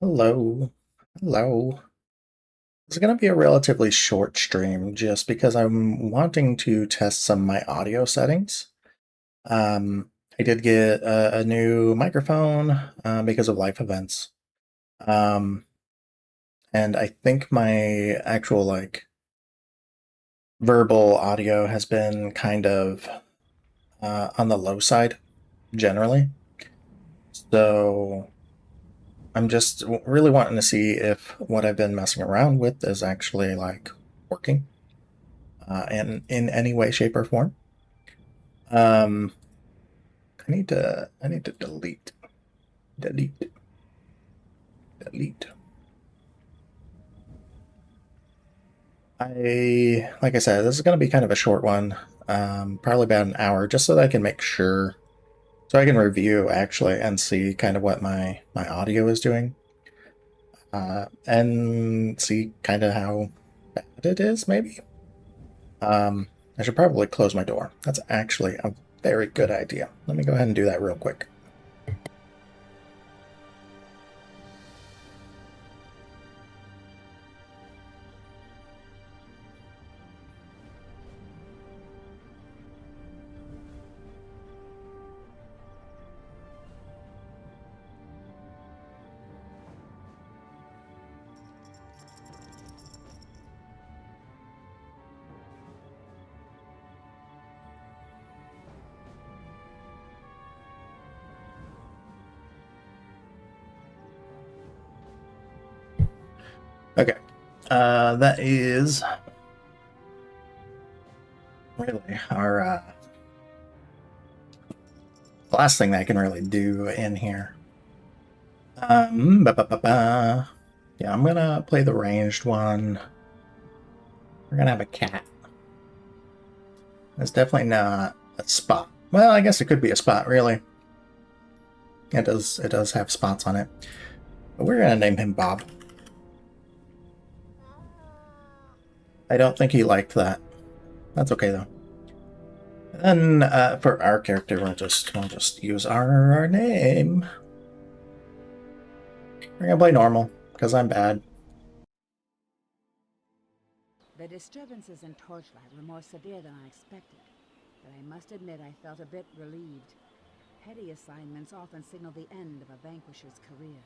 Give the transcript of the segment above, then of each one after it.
Hello. Hello. It's going to be a relatively short stream just because I'm wanting to test some of my audio settings. I did get a new microphone because of life events. Um, and I think my actual verbal audio has been kind of on the low side generally. So I'm just really wanting to see if what I've been messing around with is actually working. In any way, shape, or form. Um, I need to delete, delete. Like I said, this is going to be kind of a short one, probably about an hour, just so that I can make sure, so I can review actually and see kind of what my audio is doing, and see kind of how bad it is, maybe. I should probably close my door. That's actually a very good idea. Let me go ahead and do that real quick. Okay. That is really our last thing that I can really do in here. Ba, ba, ba, ba. Yeah, I'm gonna play the ranged one. We're gonna have a cat. It's definitely not a spot. Well, I guess it could be a spot, really. It does have spots on it. But we're gonna name him Bob. I don't think he liked that. That's okay though. And for our character, we'll just use our name. We're gonna play normal because I'm bad. The disturbances in Torchlight were more severe than I expected, but I must admit I felt a bit relieved. Petty assignments often signal the end of a vanquisher's career.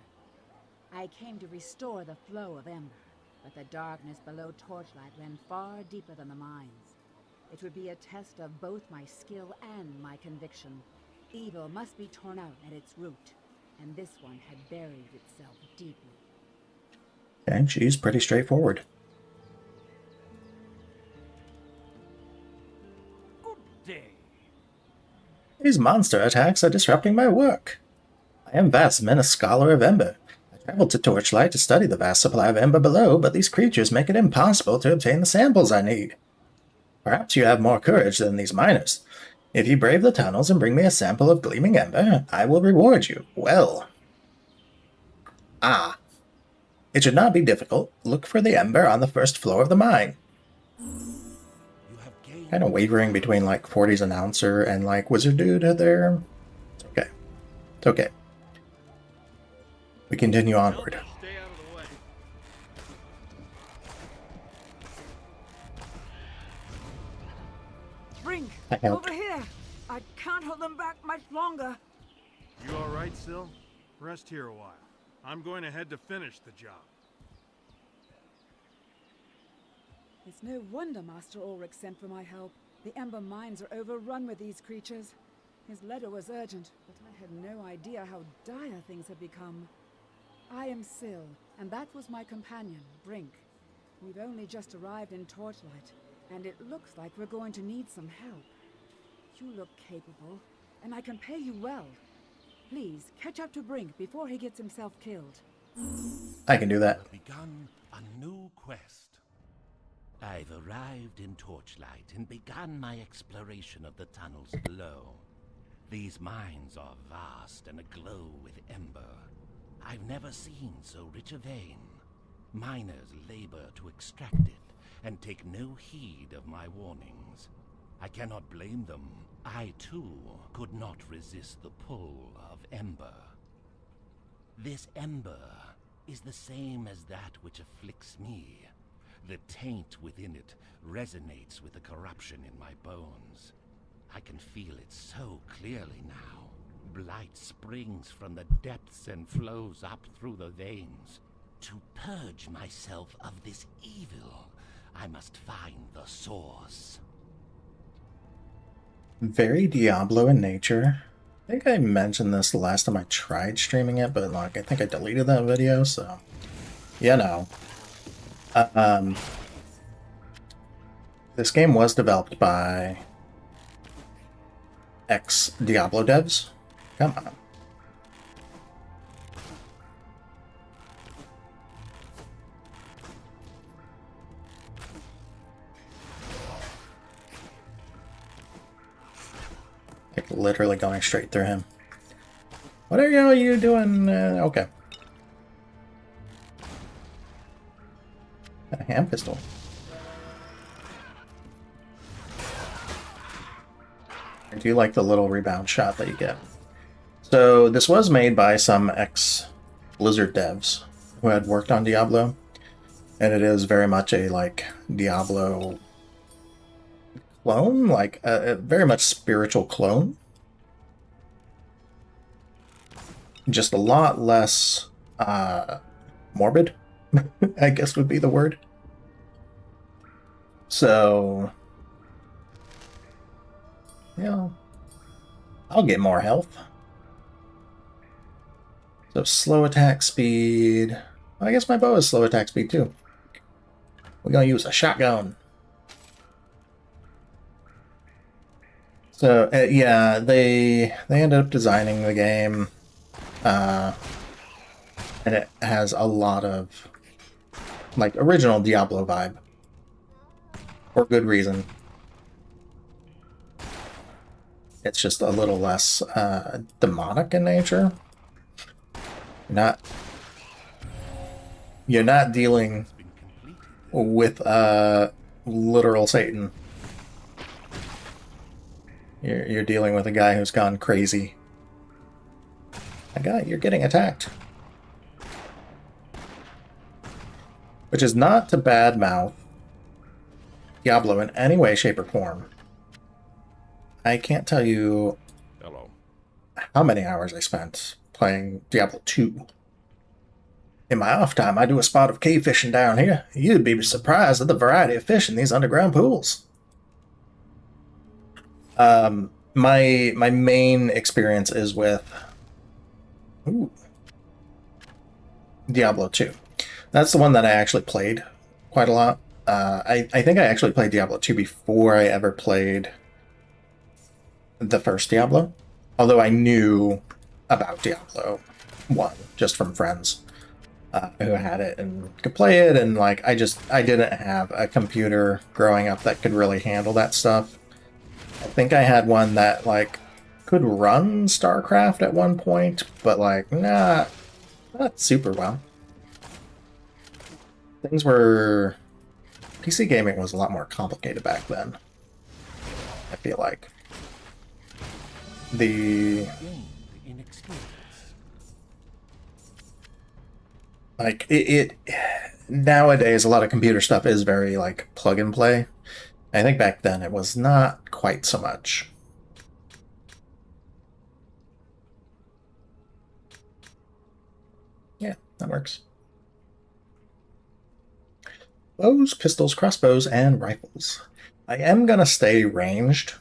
I came to restore the flow of Ember, but the darkness below Torchlight ran far deeper than the mines. It would be a test of both my skill and my conviction. Evil must be torn out at its root, and this one had buried itself deeply. Okay, she's pretty straightforward. Day. These monster attacks are disrupting my work. I am Vastman, a scholar of Ember. I traveled to Torchlight to study the vast supply of Ember below, but these creatures make it impossible to obtain the samples I need. Perhaps you have more courage than these miners. If you brave the tunnels and bring me a sample of gleaming Ember, I will reward you well. Ah. It should not be difficult. Look for the Ember on the first floor of the mine. Kind of wavering between 40's announcer and wizard dude there. It's okay. It's okay. We continue onward. Stay out of the way. Brink! I helped. Over here! I can't hold them back much longer. You all right, Syl? Rest here a while. I'm going ahead to finish the job. It's no wonder Master Ulrich sent for my help. The Ember mines are overrun with these creatures. His letter was urgent, but I had no idea how dire things had become. I am Syl, and that was my companion, Brink. We've only just arrived in Torchlight, and it looks like we're going to need some help. You look capable, and I can pay you well. Please, catch up to Brink before he gets himself killed. I can do that. Begun a new quest. I've arrived in Torchlight and begun my exploration of the tunnels below. These mines are vast and aglow with ember. I've never seen so rich a vein. Miners labor to extract it and take no heed of my warnings. I cannot blame them. I, too, could not resist the pull of ember. This ember is the same as that which afflicts me. The taint within it resonates with the corruption in my bones. I can feel it so clearly now. Blight springs from the depths and flows up through the veins. To purge myself of this evil, I must find the source. Very Diablo in nature. I think I mentioned this the last time I tried streaming it, but like I think I deleted that video, so you know. This game was developed by ex-Diablo devs. Come on. Like literally going straight through him. What are you doing? Okay. A hand pistol. I do like the little rebound shot that you get. So this was made by some ex-Blizzard devs who had worked on Diablo, and it is very much a like Diablo clone, like a very much spiritual clone. Just a lot less morbid, I guess would be the word. So, yeah, I'll get more health. So slow attack speed. I guess my bow is slow attack speed too. We're gonna use a shotgun. So yeah, they ended up designing the game, and it has a lot of like original Diablo vibe, for good reason. It's just a little less demonic in nature. You're not dealing with literal Satan. You're dealing with a guy who's gone crazy. My guy, you're getting attacked. Which is not to badmouth Diablo in any way, shape, or form. I can't tell you how many hours I spent playing Diablo 2. In my off time, I do a spot of cave fishing down here. You'd be surprised at the variety of fish in these underground pools. My main experience is with Diablo 2. That's the one that I actually played quite a lot. I think I actually played Diablo 2 before I ever played the first Diablo. Although I knew about Diablo 1 just from friends who had it and could play it, and like I didn't have a computer growing up that could really handle that stuff. I think I had one that like could run StarCraft at one point, but like not super well. Things were... PC gaming was a lot more complicated back then, I feel like. Nowadays a lot of computer stuff is very like plug and play. I think back then it was not quite so much. Yeah, that works. Bows, pistols, crossbows, and rifles. I am gonna stay ranged.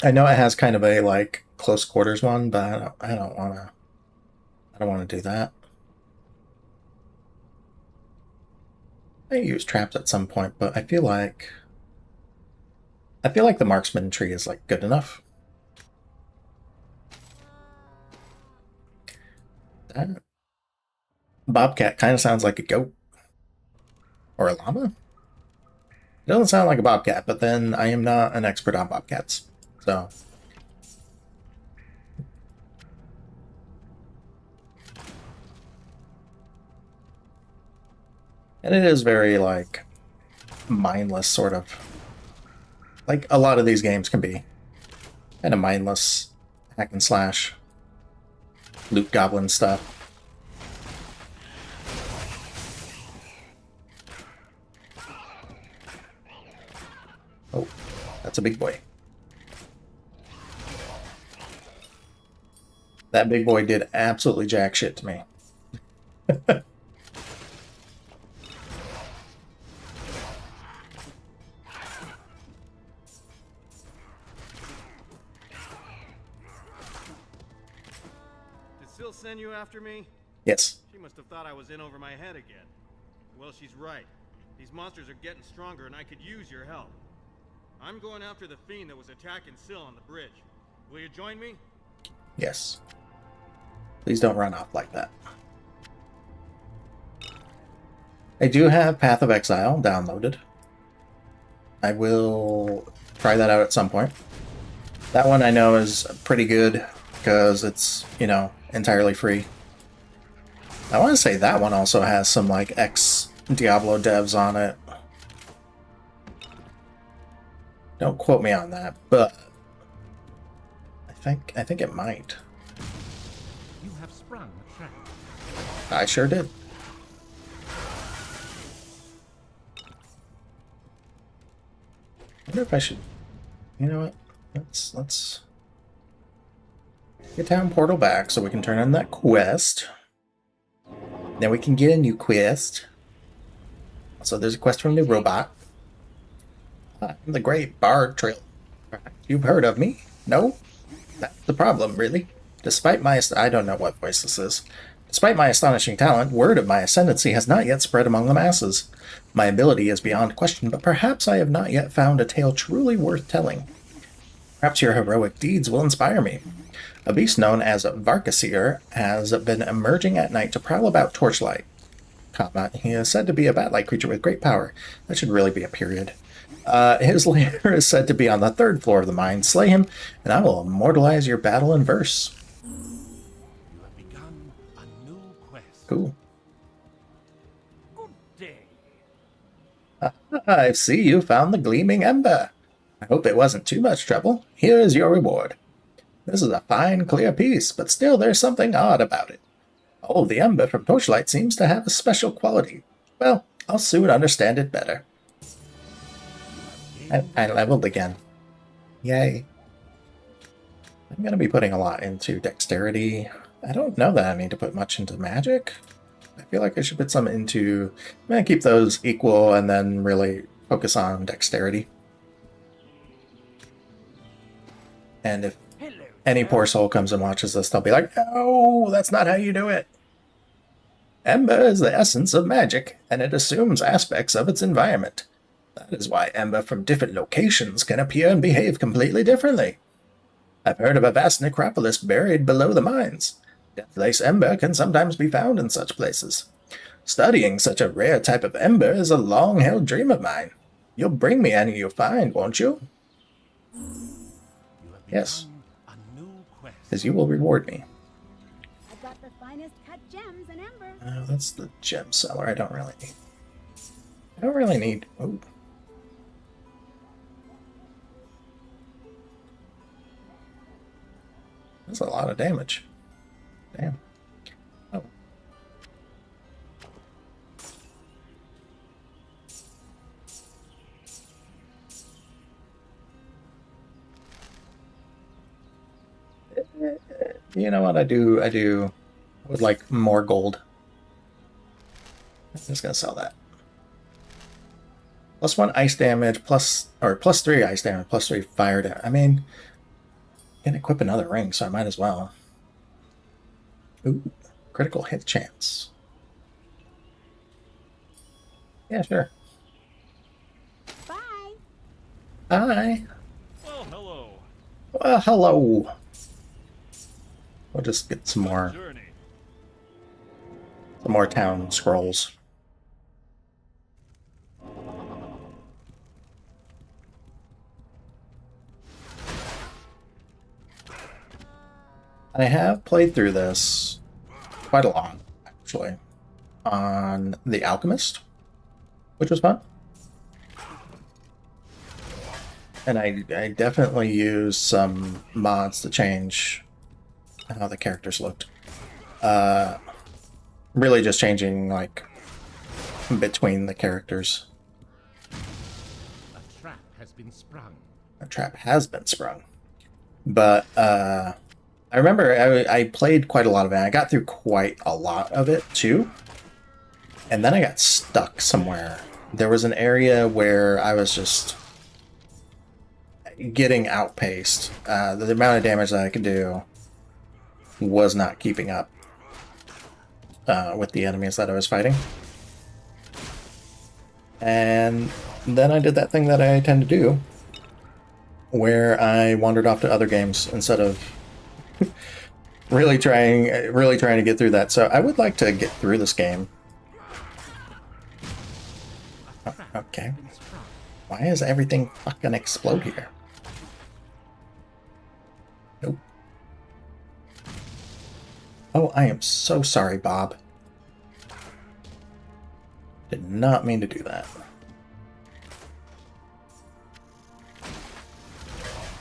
I know it has kind of a like close quarters one, but I don't wanna do that. I use traps at some point, but I feel like the marksman tree is like good enough. That bobcat kind of sounds like a goat. Or a llama? It doesn't sound like a bobcat, but then I am not an expert on bobcats, so... And it is very, like, mindless, sort of. Like, a lot of these games can be kind of mindless hack and slash, loot goblin stuff. Oh, that's a big boy. That big boy did absolutely jack shit to me. Did Syl send you after me? Yes. She must have thought I was in over my head again. Well, she's right. These monsters are getting stronger and I could use your help. I'm going after the fiend that was attacking Syl on the bridge. Will you join me? Yes. Please don't run off like that. I do have Path of Exile downloaded. I will try that out at some point. That one I know is pretty good because it's, you know, entirely free. I want to say that one also has some like ex-Diablo devs on it. Don't quote me on that, but I think it might. You have sprung a trap. I sure did. I wonder if I should. You know what? Let's get Town Portal back so we can turn on that quest. Then we can get a new quest. So there's a quest from the robot. I'm the Great Bard Trail. You've heard of me? No? That's the problem, really. Despite my... I don't know what voice this is. Despite my astonishing talent, word of my ascendancy has not yet spread among the masses. My ability is beyond question, but perhaps I have not yet found a tale truly worth telling. Perhaps your heroic deeds will inspire me. A beast known as Varkaseer has been emerging at night to prowl about Torchlight. He is said to be a bat-like creature with great power. That should really be a period. His lair is said to be on the 3rd floor of the mine. Slay him, and I will immortalize your battle in verse. You have begun a new quest. Cool. Good day. I see you found the gleaming ember. I hope it wasn't too much trouble. Here is your reward. This is a fine, clear piece, but still there's something odd about it. Oh, the ember from Torchlight seems to have a special quality. Well, I'll soon understand it better. I leveled again. Yay. I'm going to be putting a lot into dexterity. I don't know that I need to put much into magic. I feel like I should put some into... I'm going to keep those equal and then really focus on dexterity. And if any poor soul comes and watches this, they'll be like, no, that's not how you do it. Ember is the essence of magic, and it assumes aspects of its environment. That is why ember from different locations can appear and behave completely differently. I've heard of a vast necropolis buried below the mines. Deathlace ember can sometimes be found in such places. Studying such a rare type of ember is a long-held dream of mine. You'll bring me any you find, won't you? Yes, A new quest. as you will reward me. I've got the finest cut gems and ember. That's the gem seller. I don't really need. I don't really need. Oh. That's a lot of damage. Damn. Oh. You know what I do? I would like more gold. I'm just gonna sell that. +1 ice damage, +3 ice damage, +3 fire damage. I mean, I can equip another ring, so I might as well. Ooh, critical hit chance. Yeah, sure. Bye. Hi. Well, hello. Well, hello. We'll just get some more town scrolls. I have played through this quite a lot, actually, on The Alchemist, which was fun. And I definitely used some mods to change how the characters looked. Really just changing, like, between the characters. A trap has been sprung. A trap has been sprung. But I remember I played quite a lot of it. I got through quite a lot of it too. And then I got stuck somewhere. There was an area where I was just getting outpaced. The amount of damage that I could do was not keeping up with the enemies that I was fighting. And then I did that thing that I tend to do, where I wandered off to other games instead of really trying to get through that. So I would like to get through this game. Oh, okay. Why does everything fucking explode here? Nope. Oh, I am so sorry, Bob. Did not mean to do that.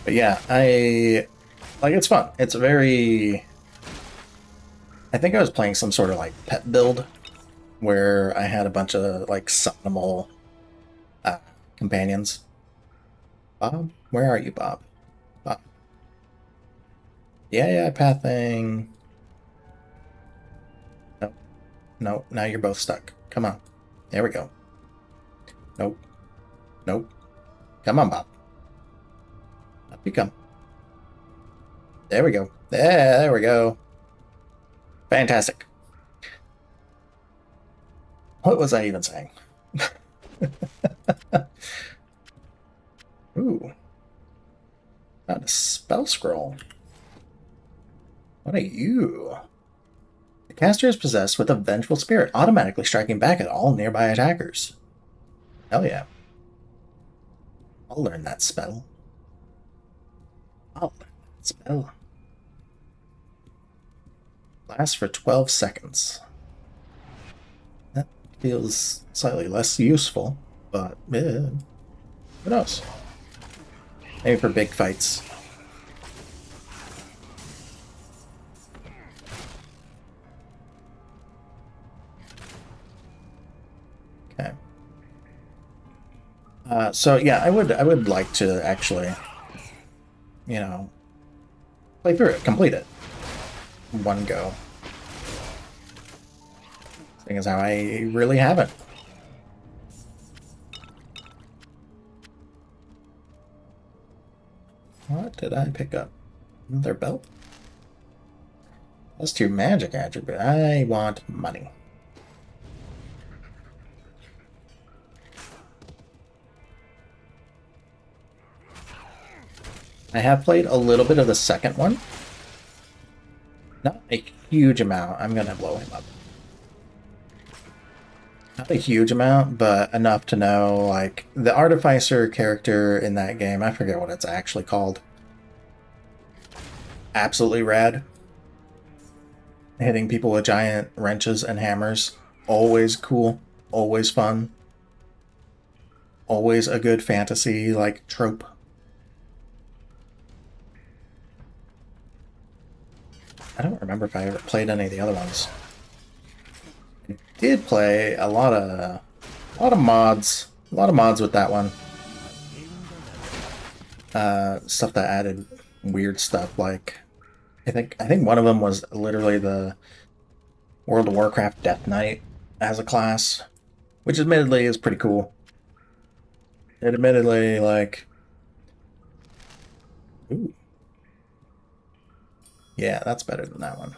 But yeah, it's fun. It's very... I think I was playing some sort of like pet build where I had a bunch of like summonable companions. Bob? Where are you, Bob? Bob. Yeah, pathing. No, now you're both stuck. Come on. There we go. Nope. Come on, Bob. Up you come. There we go. There we go. Fantastic. What was I even saying? Ooh. Found a spell scroll. What are you? The caster is possessed with a vengeful spirit, automatically striking back at all nearby attackers. Hell yeah. I'll learn that spell. Lasts for 12 seconds. That feels slightly less useful, but who knows? Maybe for big fights. Okay. So yeah, I would like to actually, you know, play through it, complete it, one go. Seeing as how I really haven't. What did I pick up? Another belt? That's too magic attribute. I want money. I have played a little bit of the second one. Not a huge amount. I'm gonna blow him up. Not a huge amount, but enough to know, like, the Artificer character in that game, I forget what it's actually called. Absolutely rad. Hitting people with giant wrenches and hammers. Always cool. Always fun. Always a good fantasy, like, trope. I don't remember if I ever played any of the other ones. I did play a lot of mods. A lot of mods with that one. Stuff that added weird stuff, like I think one of them was literally the World of Warcraft Death Knight as a class, which admittedly is pretty cool. It admittedly, like, ooh. Yeah, that's better than that one.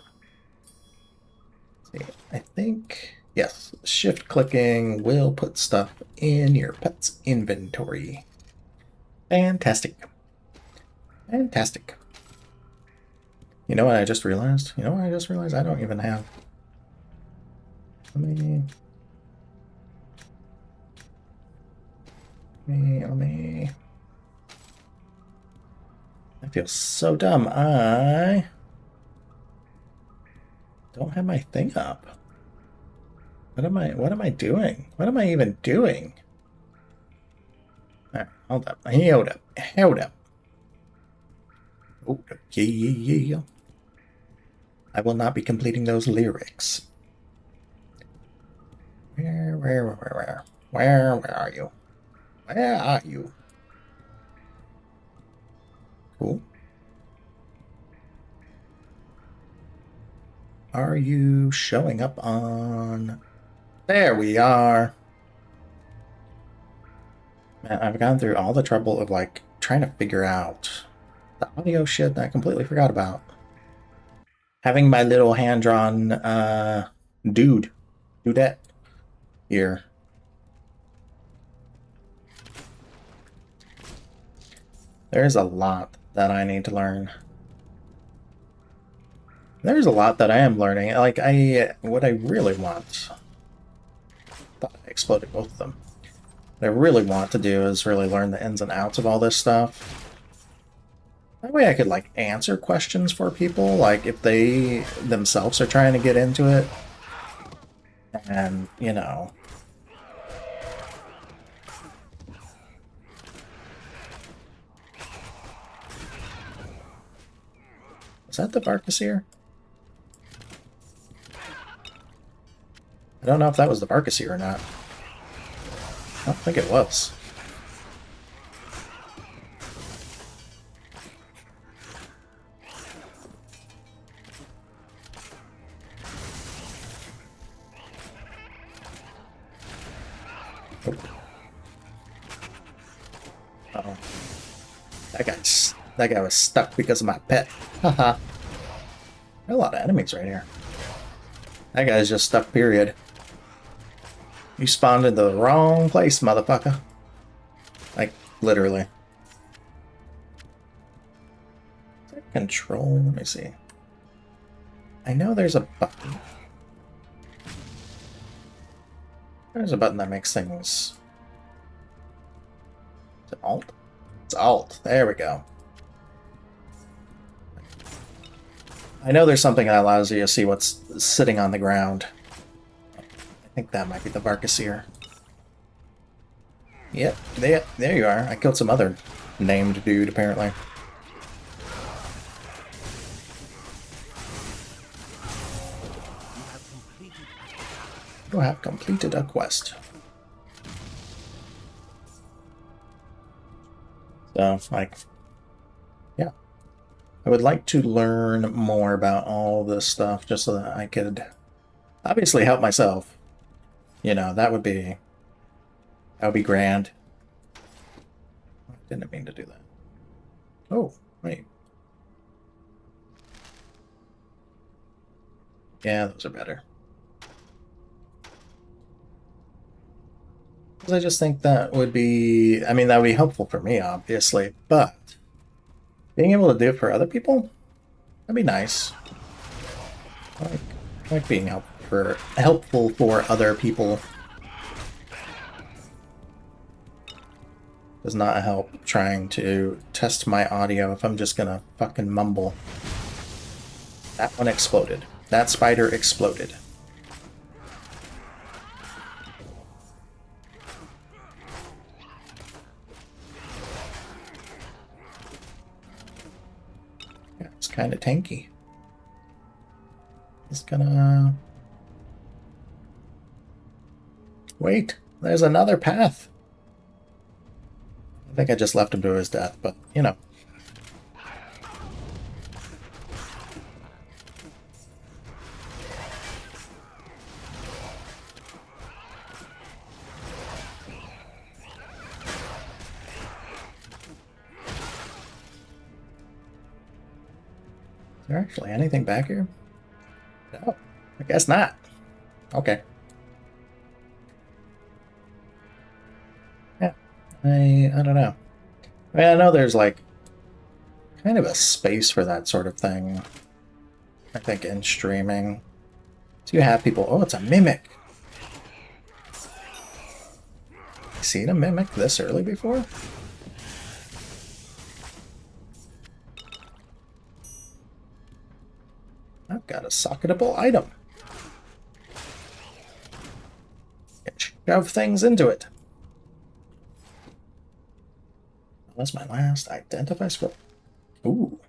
Let's see, I think, yes, shift clicking will put stuff in your pet's inventory. Fantastic. Fantastic. You know what I just realized? I don't even have... Let me... I feel so dumb. I don't have my thing up. What am I doing? What am I even doing? All right, hold up. Hold up. Oh, yeah. I will not be completing those lyrics. Where are you? Where are you? Cool. Are you showing up on... There we are. Man, I've gone through all the trouble of, like, trying to figure out the audio shit that I completely forgot about. Having my little hand-drawn, dudette here. There's a lot that I need to learn. There's a lot that I am learning. Like, what I really want... Thought I exploded both of them. What I really want to do is really learn the ins and outs of all this stuff. That way I could, like, answer questions for people, like, if they themselves are trying to get into it. And, you know... Is that the Barcaseer? I don't know if that was the Barcaseer or not. I don't think it was. Uh-oh. That guy was stuck because of my pet. Haha. There are a lot of enemies right here. That guy's just stuck, period. You spawned in the wrong place, motherfucker. Like, literally. Is that control? Let me see. I know there's a button. There's a button that makes things... Is it Alt? It's Alt. There we go. I know there's something that allows you to see what's sitting on the ground. I think that might be the Barcaseer. Yep, there you are. I killed some other named dude, apparently. You have completed a quest. So, like, yeah. I would like to learn more about all this stuff just so that I could obviously help myself. You know, that would be grand. Didn't mean to do that. Oh, wait. Yeah, those are better. Because I just think that would be, I mean, that would be helpful for me, obviously, but being able to do it for other people, that'd be nice. I like being helpful for other people. Does not help trying to test my audio if I'm just gonna fucking mumble. That one exploded. That spider exploded. Yeah, it's kind of tanky. Just gonna... Wait, there's another path. I think I just left him to his death, but, you know. Is there actually anything back here? No, I guess not. Okay. Yeah, I don't know. I mean, I know there's like kind of a space for that sort of thing. I think in streaming. So you have people, oh, it's a mimic. Seen a mimic this early before? I've got a socketable item. Shove things into it. That's my last identify scroll. Ooh.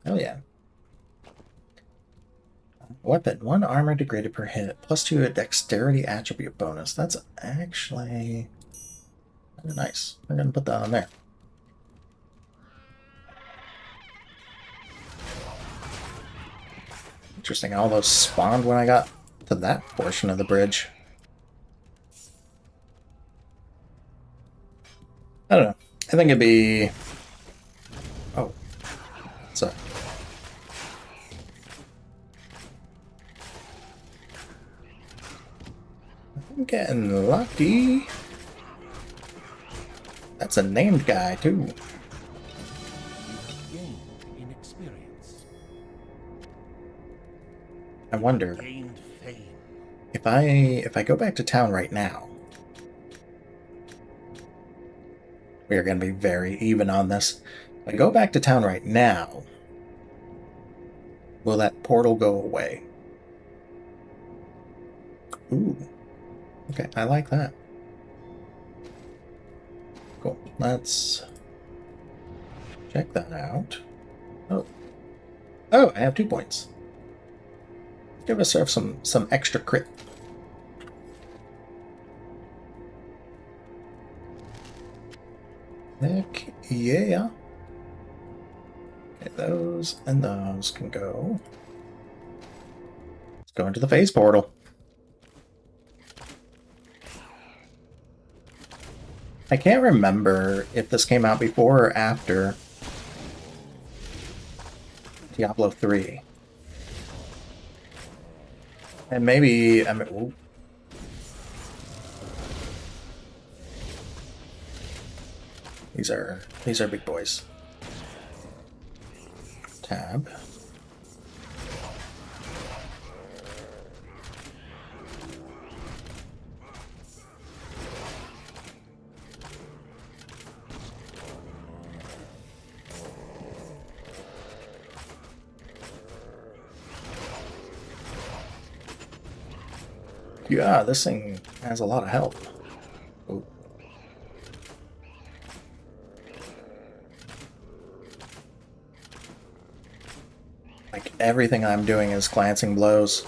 Hell yeah. Weapon. 1 armor degraded per hit. +2 a dexterity attribute bonus. That's actually kind of nice. We're going to put that on there. Interesting, all those spawned when I got to that portion of the bridge. I don't know. I think it'd be... Oh. So. I'm getting lucky. That's a named guy, too. Gained in experience. I wonder Gained fame. if I go back to town right now. We are going to be very even on this. If I go back to town right now, will that portal go away? Ooh. Okay, I like that. Cool. Let's check that out. Oh. Oh, I have 2 points. Give us some extra crit. Heck yeah. Okay, those and those can go. Let's go into the phase portal. I can't remember if this came out before or after Diablo 3. And maybe, I mean, ooh. These are big boys. Tab. Yeah, this thing has a lot of health. Ooh. Like, everything I'm doing is glancing blows.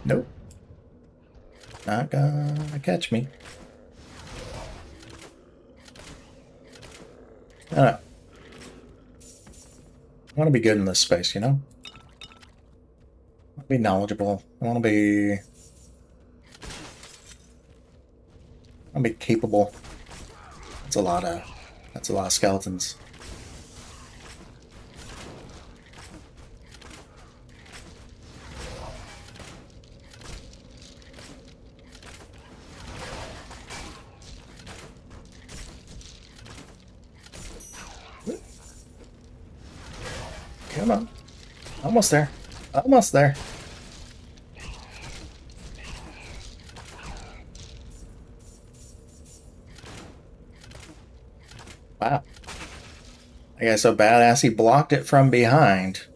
Nope. Not gonna catch me. I don't know. I want to be good in this space, you know? I want to be knowledgeable. I want to be capable. That's a lot of skeletons. Come on. Almost there. Almost there. Wow. I guess so badass he blocked it from behind.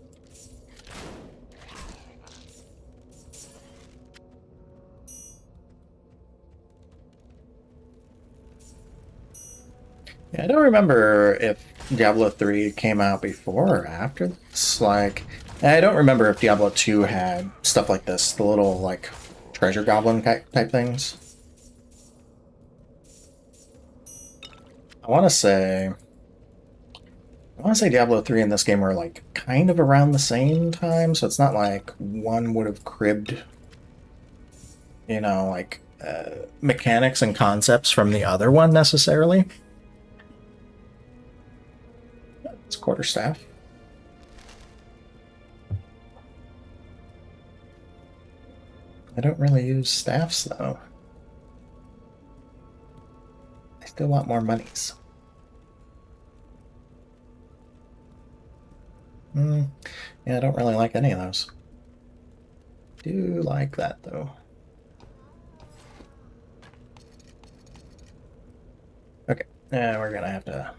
Yeah, I don't remember if Diablo 3 came out before or after this. Like, I don't remember if Diablo 2 had stuff like this, the little, like, treasure goblin type things. I want to say Diablo 3 and this game were, like, kind of around the same time, so it's not like one would have cribbed, you know, like, mechanics and concepts from the other one necessarily. It's quarterstaff. I don't really use staffs, though. I still want more monies. Yeah, I don't really like any of those. Do like that, though. Okay, we're gonna have to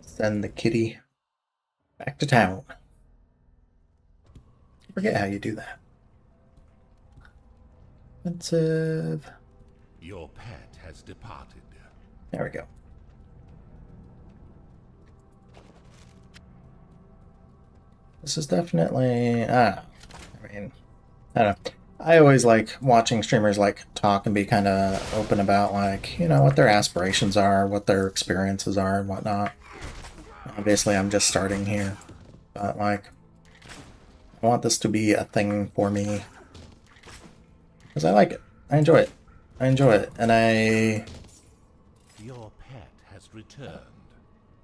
send the kitty back to town. I forget how you do that. Expensive. Your pet has departed. There we go. This is definitely, I mean, I don't know. I always like watching streamers like talk and be kind of open about, like, you know, what their aspirations are, what their experiences are and whatnot. Obviously, I'm just starting here, but like, I want this to be a thing for me because I like it. I enjoy it. I enjoy it, and Your pet has returned.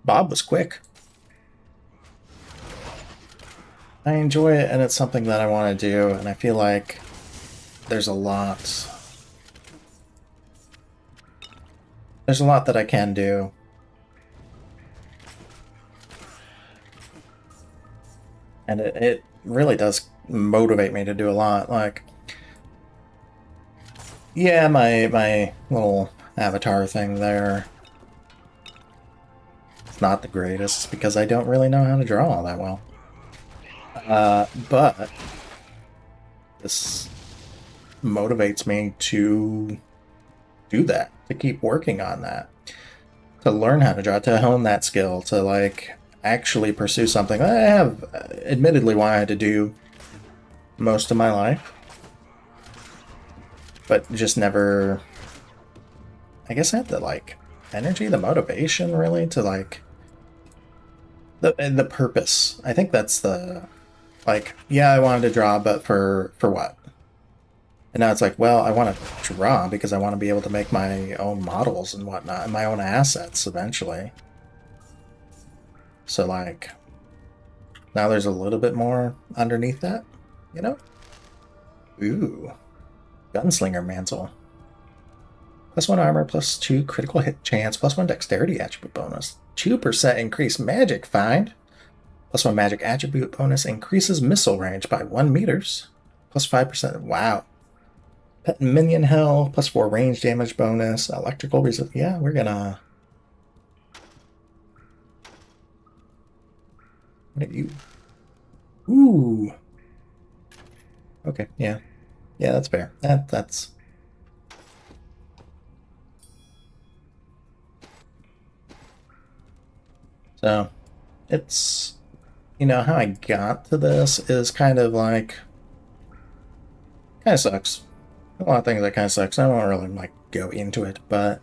Bob was quick. I enjoy it, and it's something that I want to do, and I feel like there's a lot. There's a lot that I can do. And it really does motivate me to do a lot. Like, yeah, my little avatar thing there, it's not the greatest because I don't really know how to draw all that well. But this motivates me to do that, to keep working on that, to learn how to draw, to hone that skill, to like actually pursue something that I have admittedly wanted to do most of my life, but just never, I guess I had the like energy, the motivation really to like the purpose. I think that's the like, yeah, I wanted to draw, but for what? And now it's like, well, I want to draw because I want to be able to make my own models and whatnot, and my own assets eventually. So like, now there's a little bit more underneath that, you know? Ooh, Gunslinger Mantle. +1 armor, +2 critical hit chance, +1 dexterity attribute bonus, 2% increased magic find, +1 magic attribute bonus, increases missile range by 1 meters, +5%. Wow. Pet and minion health, +4 range damage bonus, electrical resist. Yeah, we're gonna. What are you? Ooh. Okay, yeah. Yeah, that's fair. That's. So, it's. You know, how I got to this is kind of like. Kind of sucks. A lot of things that kind of sucks. I won't really like go into it, but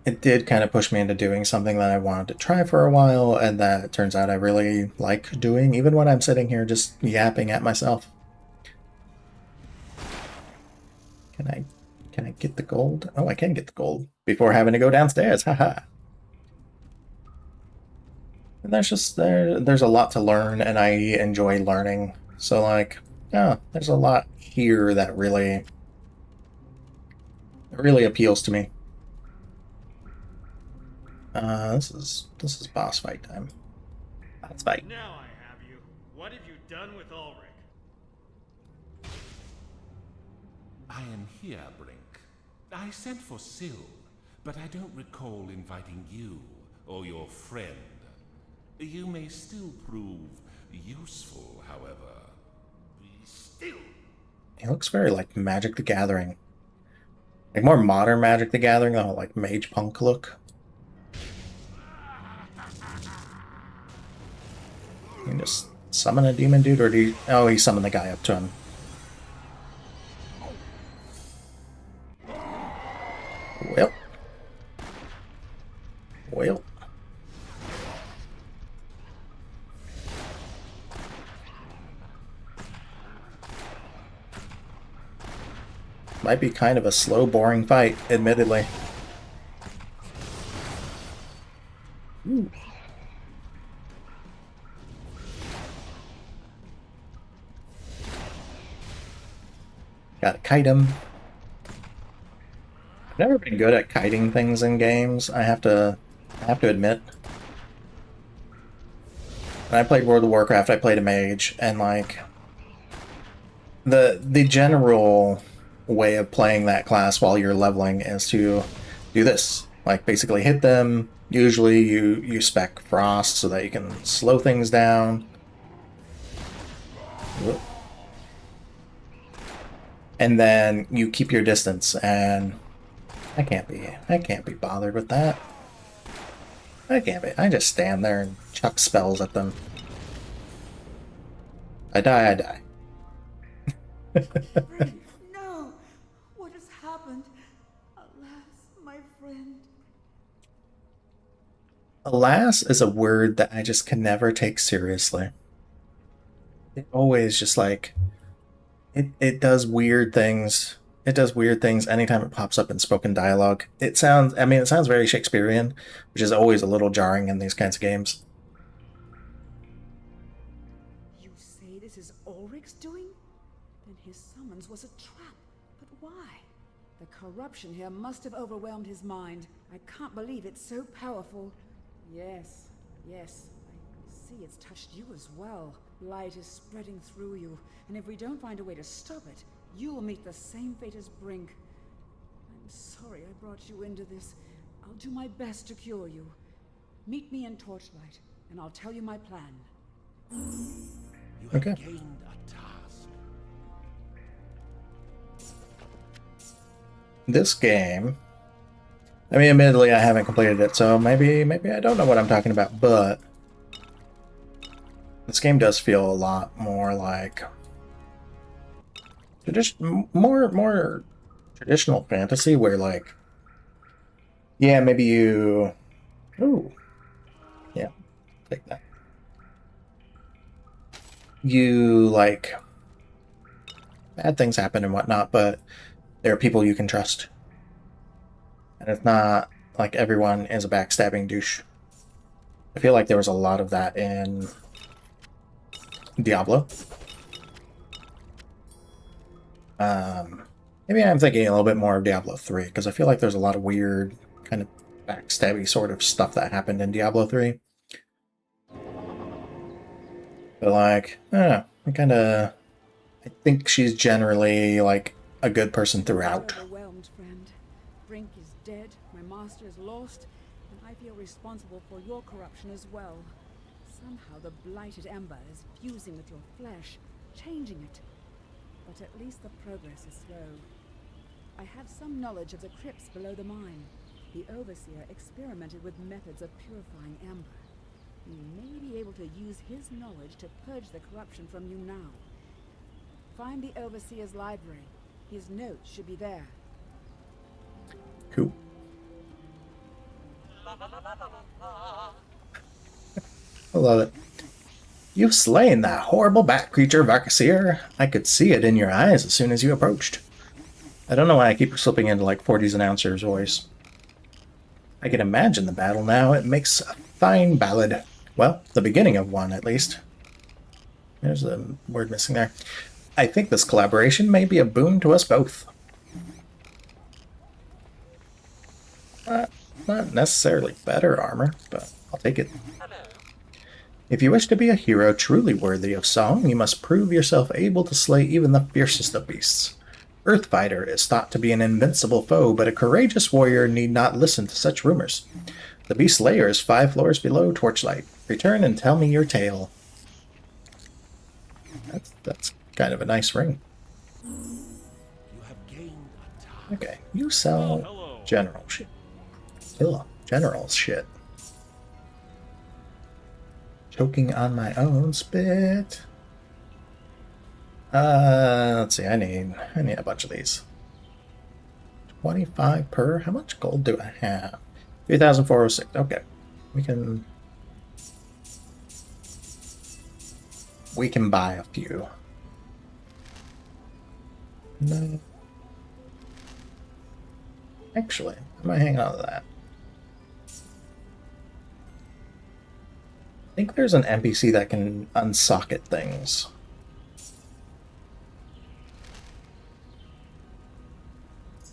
it did kind of push me into doing something that I wanted to try for a while, and that it turns out I really like doing, even when I'm sitting here just yapping at myself. Can I get the gold? Oh, I can get the gold before having to go downstairs. Haha. And there's just there's a lot to learn, and I enjoy learning. So like, yeah, there's a lot here that really appeals to me. This is boss fight time. Boss fight. Now I have you. What have you done with Ulrich? I am here, Brink. I sent for Syl, but I don't recall inviting you or your friend. You may still prove useful, however. Still. It looks very like Magic the Gathering. Like more modern Magic the Gathering, the whole like mage punk look. You can just summon a demon dude, or do you... Oh, he summoned the guy up to him. Well. Well. Might be kind of a slow, boring fight, admittedly. Ooh. Gotta kite him. I've never been good at kiting things in games, I have to admit. When I played World of Warcraft, I played a mage, and like the general way of playing that class while you're leveling is to do this. Like basically hit them. Usually you spec frost so that you can slow things down. Whoop. And then you keep your distance, and I can't be bothered with that. I can't be. I just stand there and chuck spells at them. I die, I die. Friend, no! What has happened? Alas, my friend. Alas is a word that I just can never take seriously. It always just like it does weird things. It does weird things anytime it pops up in spoken dialogue. It sounds I mean it sounds very Shakespearean, which is always a little jarring in these kinds of games. You say this is Ulrich's doing? Then his summons was a trap. But why? The corruption here must have overwhelmed his mind. I can't believe it's so powerful. Yes, yes, I see it's touched you as well. Light is spreading through you, and if we don't find a way to stop it, you'll meet the same fate as Brink. I'm sorry I brought you into this. I'll do my best to cure you. Meet me in Torchlight, and I'll tell you my plan. You have Okay. gained a task. This game, I mean, admittedly, I haven't completed it, so maybe I don't know what I'm talking about, but this game does feel a lot more like more traditional fantasy, where like, yeah, maybe you, ooh, yeah, take that. You like bad things happen and whatnot, but there are people you can trust. And it's not like everyone is a backstabbing douche. I feel like there was a lot of that in Diablo. Maybe I'm thinking a little bit more of Diablo 3, because I feel like there's a lot of weird, kind of backstabby sort of stuff that happened in Diablo 3. But like, I don't know, I think she's generally like a good person throughout. Overwhelmed, friend. Brink is dead, my master is lost, and I feel responsible for your corruption as well. Somehow the blighted ember is fusing with your flesh, changing it. But at least the progress is slow. I have some knowledge of the crypts below the mine. The Overseer experimented with methods of purifying ember. We may be able to use his knowledge to purge the corruption from you now. Find the Overseer's library. His notes should be there. Cool. I love it. You've slain that horrible bat creature, Varkasir. I could see it in your eyes as soon as you approached. I don't know why I keep slipping into like 40s announcer's voice. I can imagine the battle now. It makes a fine ballad. Well, the beginning of one, at least. There's a word missing there. I think this collaboration may be a boon to us both. Not necessarily better armor, but I'll take it. If you wish to be a hero truly worthy of song, you must prove yourself able to slay even the fiercest of beasts. Earthfighter is thought to be an invincible foe, but a courageous warrior need not listen to such rumors. The Beast Lair is 5 floors below Torchlight. Return and tell me your tale. That's kind of a nice ring. You have gained a task. Okay, you sell general shit. Hello, general shit. Choking on my own spit. Let's see, I need a bunch of these. 25 per. How much gold do I have? 3,406. Okay. We can buy a few. No. Actually, I might hang on to that. I think there's an NPC that can unsocket things.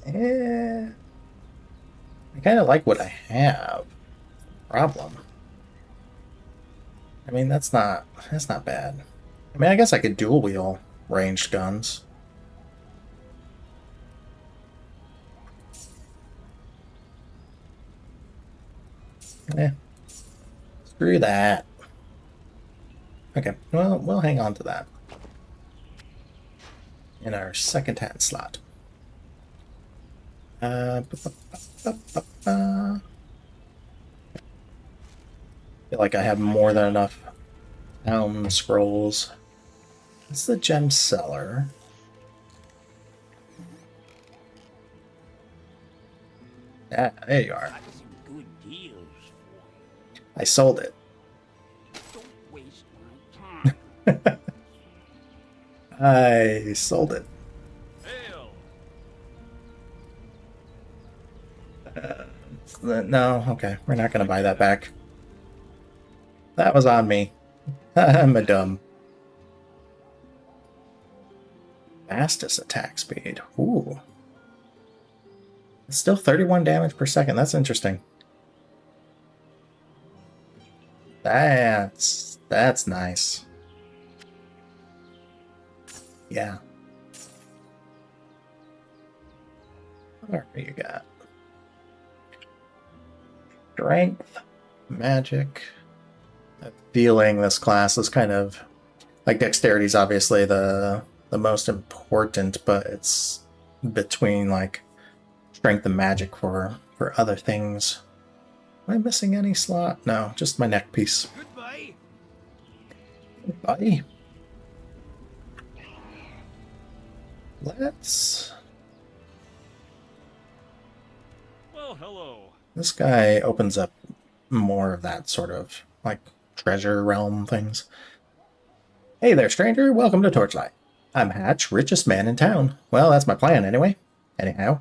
I kind of like what I have. Problem. I mean, that's not bad. I mean, I guess I could dual wheel ranged guns. Eh. Screw that. Okay, well, we'll hang on to that. In our second hand slot. Feel like I have more than enough scrolls. It's the gem cellar. Yeah, there you are. Got some good deals for you. I sold it. Don't waste my time. I sold it. Hail! No, okay. We're not going to buy that back. That was on me. I'm a dumb. Fastest attack speed. Ooh. It's still 31 damage per second. That's interesting. That's nice. Yeah. What you got? Strength, magic. I have a feeling this class is kind of like dexterity is obviously the most important, but it's between like strength and magic for other things. Am I missing any slot? No, just my neck piece. Goodbye! Buddy. Let's... Well, hello. This guy opens up more of that sort of, like, treasure realm things. Hey there, stranger. Welcome to Torchlight. I'm Hatch, richest man in town. Well, that's my plan, anyway. Anyhow.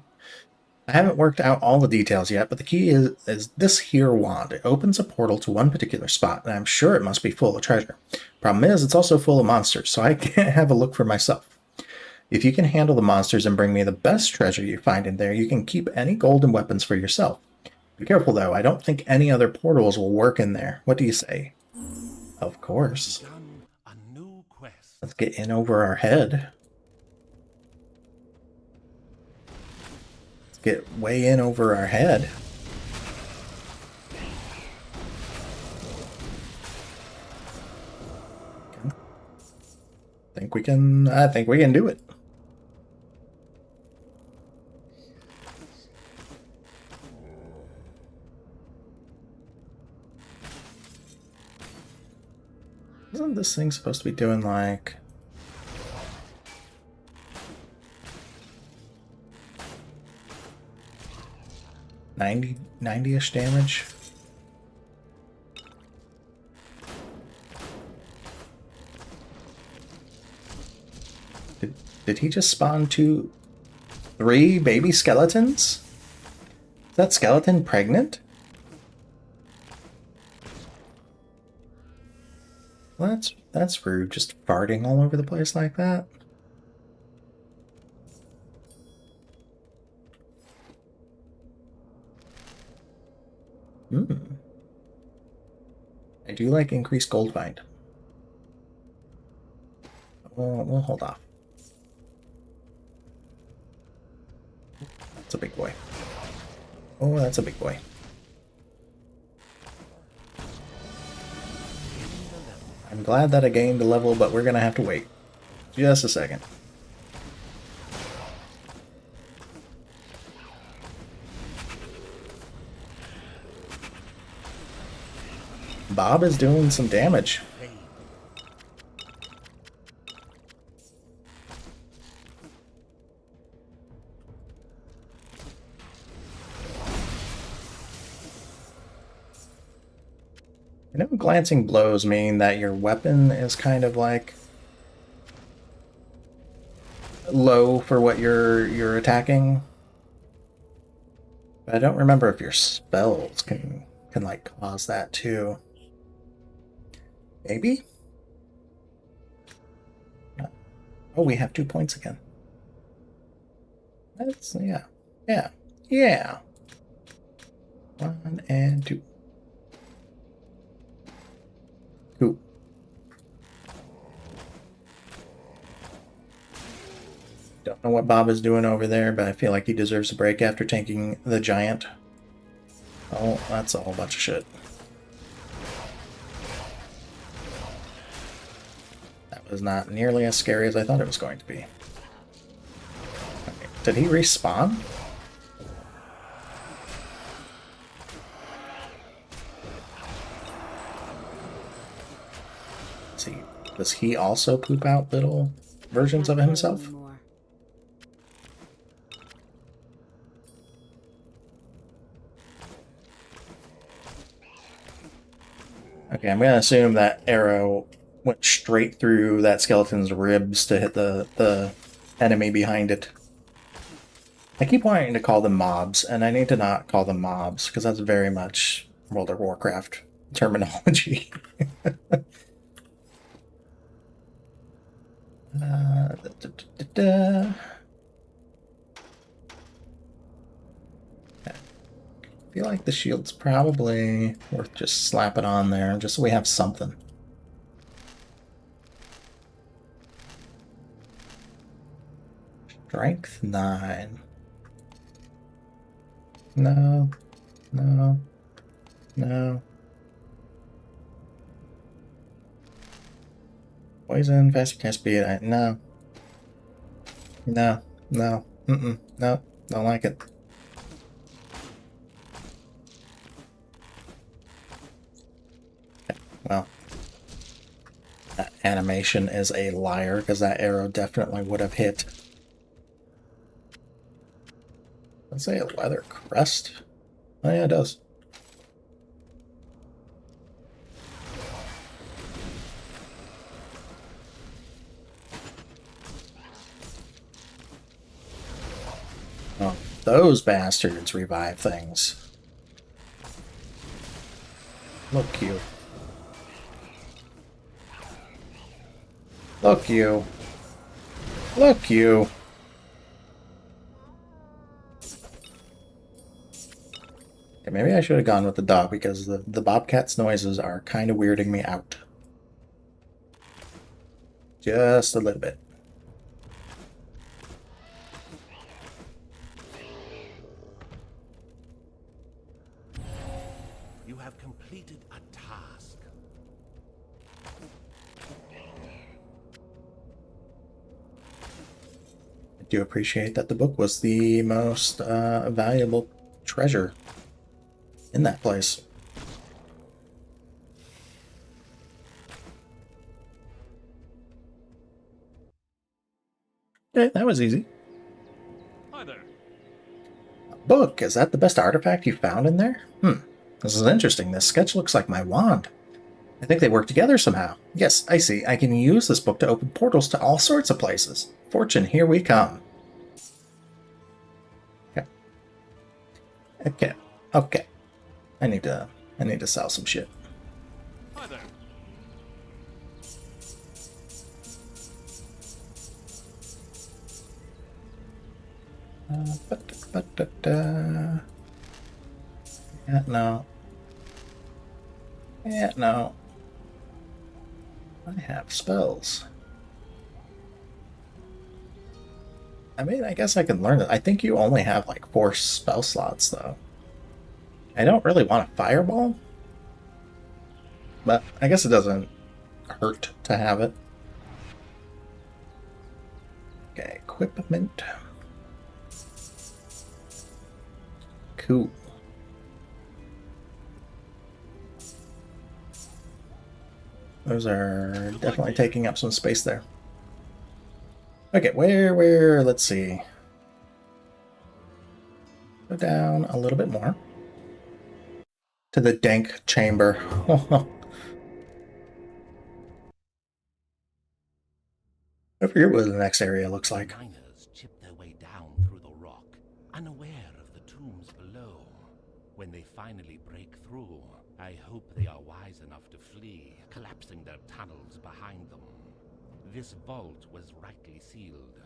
I haven't worked out all the details yet, but the key is this here wand. It opens a portal to one particular spot, and I'm sure it must be full of treasure. Problem is, it's also full of monsters, so I can't have a look for myself. If you can handle the monsters and bring me the best treasure you find in there, you can keep any gold and weapons for yourself. Be careful, though. I don't think any other portals will work in there. What do you say? Of course. Begun a new quest. Let's get in over our head. Let's get way in over our head. I think we can do it. Isn't this thing supposed to be doing like... $90-ish damage? Did he just spawn 3 baby skeletons? Is that skeleton pregnant? Well, that's rude, just farting all over the place like that. I do like increased gold find. We'll hold off. That's a big boy. Oh, that's a big boy. I'm glad that I gained a level, but we're gonna have to wait just a second. Bob is doing some damage. You know, glancing blows mean that your weapon is kind of like low for what you're attacking. But I don't remember if your spells can like cause that too. Maybe? Oh, we have 2 points again. That's yeah. 1 and 2. Cool. Don't know what Bob is doing over there, but I feel like he deserves a break after tanking the giant. Oh, that's a whole bunch of shit. That was not nearly as scary as I thought it was going to be. Okay. Did he respawn? Does he also poop out little versions of himself? Okay, I'm gonna assume that arrow went straight through that skeleton's ribs to hit the enemy behind it. I keep wanting to call them mobs, and I need to not call them mobs, because that's very much World of Warcraft terminology. Da, da, da, da. Okay. I feel like the shield's probably worth just slapping on there, just so we have something. Strength 9. No, no, no. Poison, faster cast speed. No. No, no, no, don't like it. Okay, well, that animation is a liar, because that arrow definitely would have hit. Let's say a leather crest. Oh yeah, it does. Oh, those bastards revive things. Look you. Look you. Look you. Okay, maybe I should have gone with the dog, because the bobcat's noises are kind of weirding me out. Just a little bit. You have completed a task. I do appreciate that the book was the most valuable treasure in that place. Okay, that was easy. Hi there. A book, is that the best artifact you found in there? This is interesting. This sketch looks like my wand. I think they work together somehow. Yes, I see. I can use this book to open portals to all sorts of places. Fortune, here we come. Okay. Okay. Okay. I need to sell some shit. Hi there. Yeah, no. Yeah, no. I have spells. I mean, I guess I can learn it. I think you only have like 4 spell slots, though. I don't really want a fireball, but I guess it doesn't hurt to have it. Okay, equipment. Cool. Those are definitely taking up some space there. Okay, where, let's see. Go down a little bit more. To the dank chamber. I forget what the next area looks like. Miners chip their way down through the rock, unaware of the tombs below. When they finally break through, I hope they are wise enough to flee, collapsing their tunnels behind them. This vault was rightly sealed.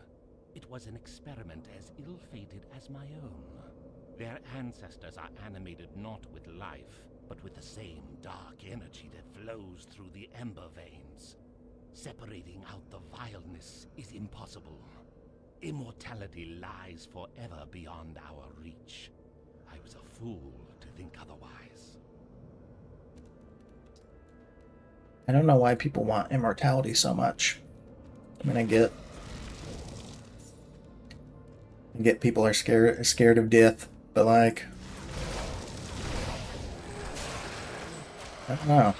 It was an experiment as ill-fated as my own. Their ancestors are animated not with life, but with the same dark energy that flows through the ember veins. Separating out the vileness is impossible. Immortality lies forever beyond our reach. I was a fool to think otherwise. I don't know why people want immortality so much. I mean, I get people are scared of death, but like, I don't know.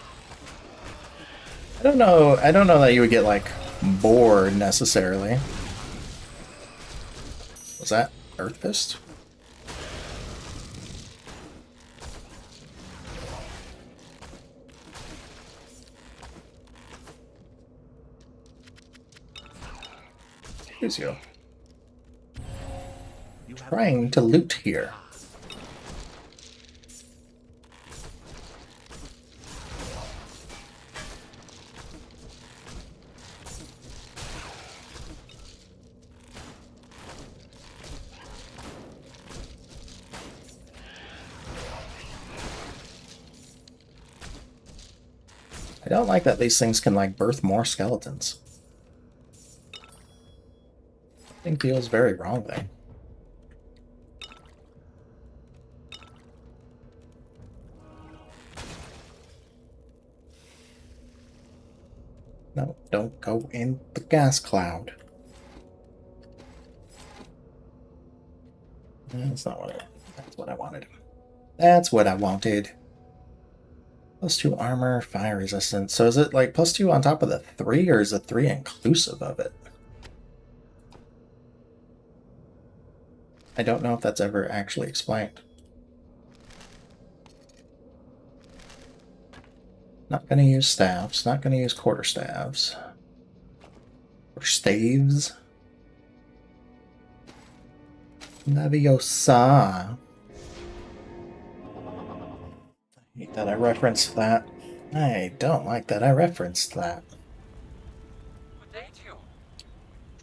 I don't know that you would get like bored necessarily. Was that Earth Fist? Excuse you. You have Trying to loot here. I don't like that these things can, like, birth more skeletons. Something feels very wrong there. No, don't go in the gas cloud. That's not what that's what I wanted. That's what I wanted. +2 armor, fire resistance. So is it like +2 on top of the 3, or is the 3 inclusive of it? I don't know if that's ever actually explained. Not gonna use staffs, not gonna use quarterstaves. Or staves. Naviosa. I hate that I referenced that. I don't like that I referenced that.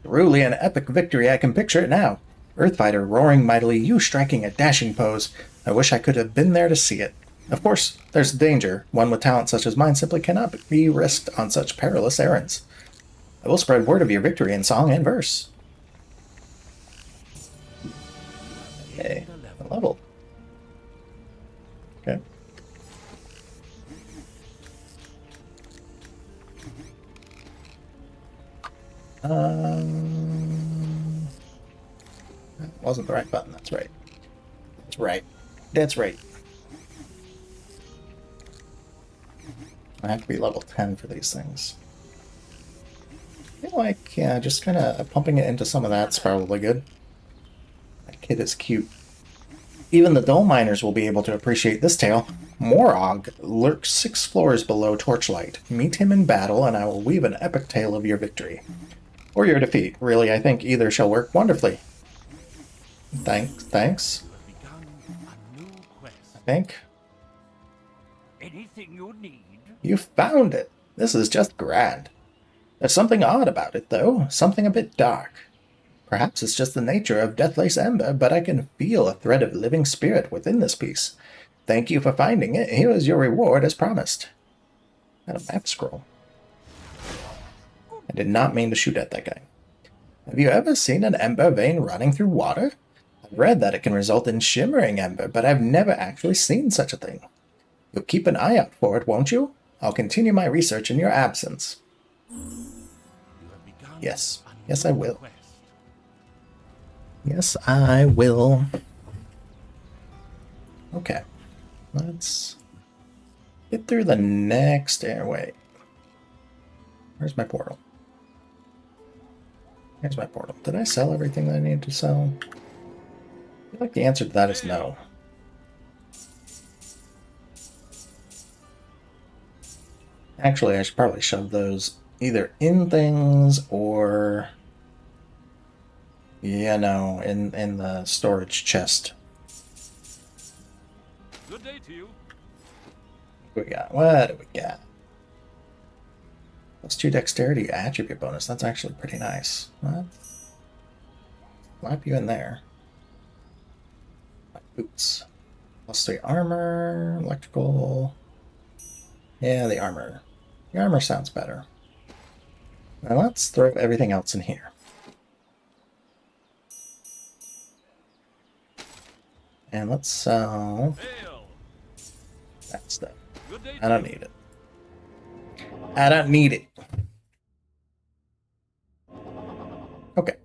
Truly an epic victory, I can picture it now. Earthfighter roaring mightily, you striking a dashing pose. I wish I could have been there to see it. Of course, there's danger. One with talent such as mine simply cannot be risked on such perilous errands. I will spread word of your victory in song and verse. Okay, a level. Okay. That wasn't the right button, that's right. That's right. That's right. I have to be level 10 for these things. I feel like, yeah, just kind of pumping it into some of that's probably good. That kid is cute. Even the dull miners will be able to appreciate this tale. Morog lurks 6 floors below Torchlight. Meet him in battle, and I will weave an epic tale of your victory. Or your defeat. Really, I think either shall work wonderfully. Thanks. You have begun a new quest. I think. Anything you need? You found it! This is just grand. There's something odd about it, though. Something a bit dark. Perhaps it's just the nature of Deathlace Ember, but I can feel a thread of living spirit within this piece. Thank you for finding it. Here is your reward as promised. And a map scroll. I did not mean to shoot at that guy. Have you ever seen an ember vein running through water? I've read that it can result in shimmering ember, but I've never actually seen such a thing. You'll keep an eye out for it, won't you? I'll continue my research in your absence. You have begun Yes. a Yes, I new will. quest. Yes, I will. Okay. Let's get through the next airway. Where's my portal? Here's my portal. Did I sell everything that I needed to sell? I feel like the answer to that is no. Actually, I should probably shove those either in things or, yeah, no, in the storage chest. Good day to you. What do we got? What do we got? +2 dexterity attribute bonus. That's actually pretty nice. What? Slap you in there. My boots. +3 armor, electrical. Yeah, the armor. The armor sounds better. Now let's throw everything else in here. And let's sell Hail. that stuff. Good day. I don't need it. I don't need it. Okay.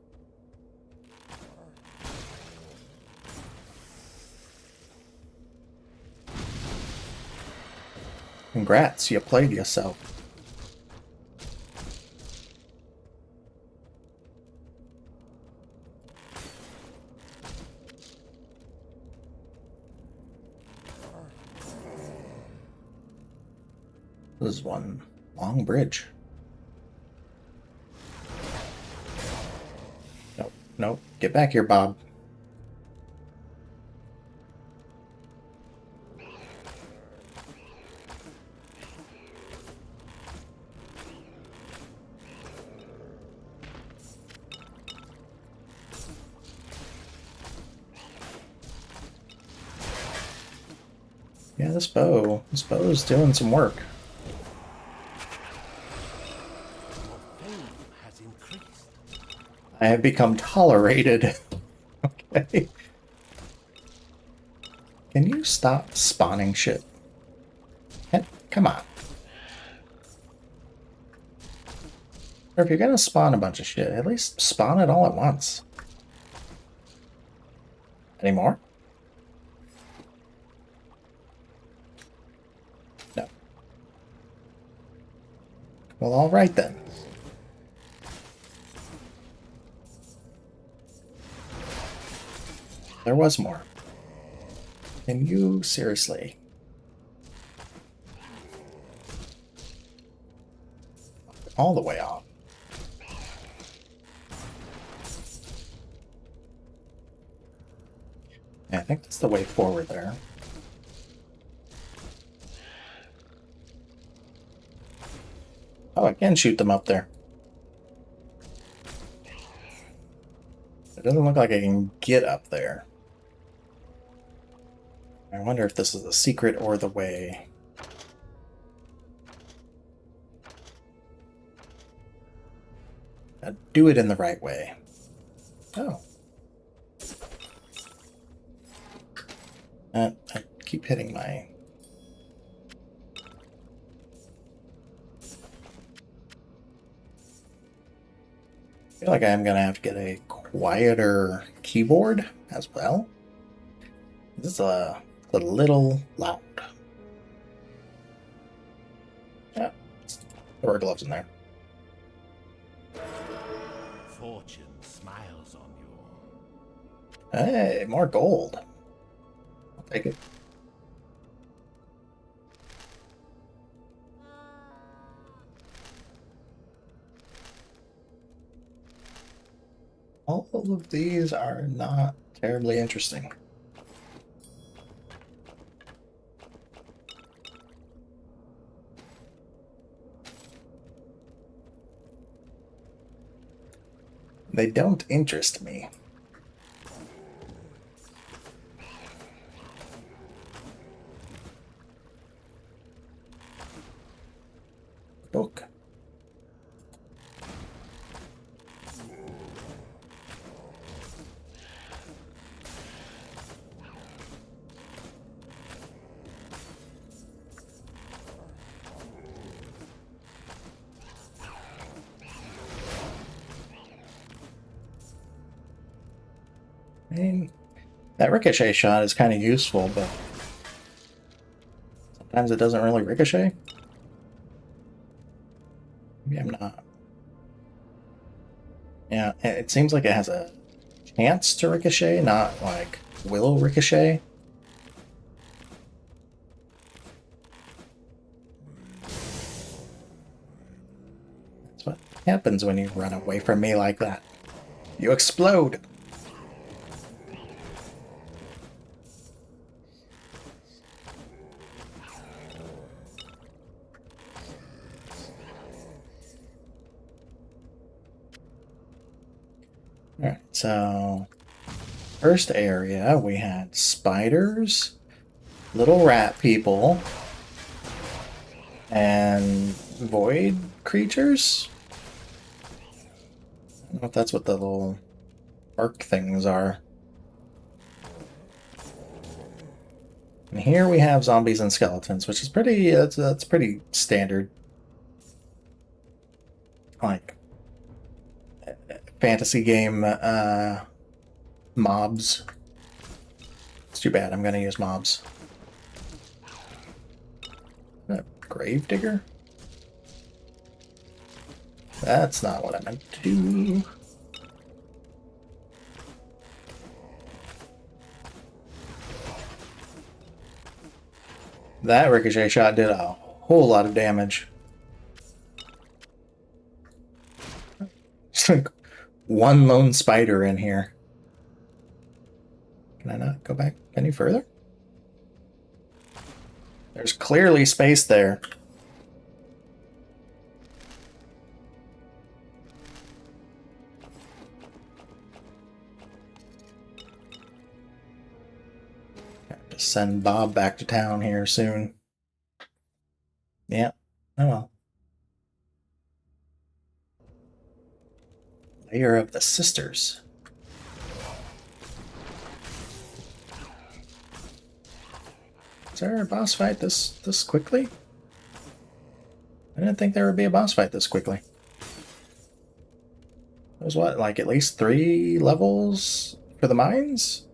Congrats, you played yourself. This is one long bridge. nope. Get back here, Bob. Yeah, this bow is doing some work. Your fame has increased. I have become tolerated. Okay. Can you stop spawning shit? Come on. Or if you're gonna spawn a bunch of shit, at least spawn it all at once. Any more? No. Well, alright then. There was more. Can you seriously? All the way off. Yeah, I think that's the way forward there. Oh, I can shoot them up there. It doesn't look like I can get up there. I wonder if this is the secret or the way. Now, do it in the right way. Oh. I keep hitting my... I feel like I'm gonna have to get a quieter keyboard as well. This is a little loud. Yeah, there are gloves in there. Fortune smiles on you. Hey, more gold. I'll take it. All of these are not terribly interesting. They don't interest me. Book. I mean, that ricochet shot is kind of useful, but sometimes it doesn't really ricochet. Maybe I'm not. Yeah, it seems like it has a chance to ricochet, not like will ricochet. That's what happens when you run away from me like that. You explode. Alright, so first area we had spiders, little rat people, and void creatures. I don't know if that's what the little arc things are. And here we have zombies and skeletons, which is pretty, that's pretty standard. Like fantasy game mobs. It's too bad, I'm gonna use mobs. A grave digger? That's not what I meant to do. That ricochet shot did a whole lot of damage. It's like one lone spider in here. Can I not go back any further? There's clearly space there. Have to send Bob back to town here soon. Yeah. Oh well. Lair of the Sisters. Is there a boss fight this quickly? I didn't think there would be a boss fight this quickly. It was what, like at least 3 levels for the mines?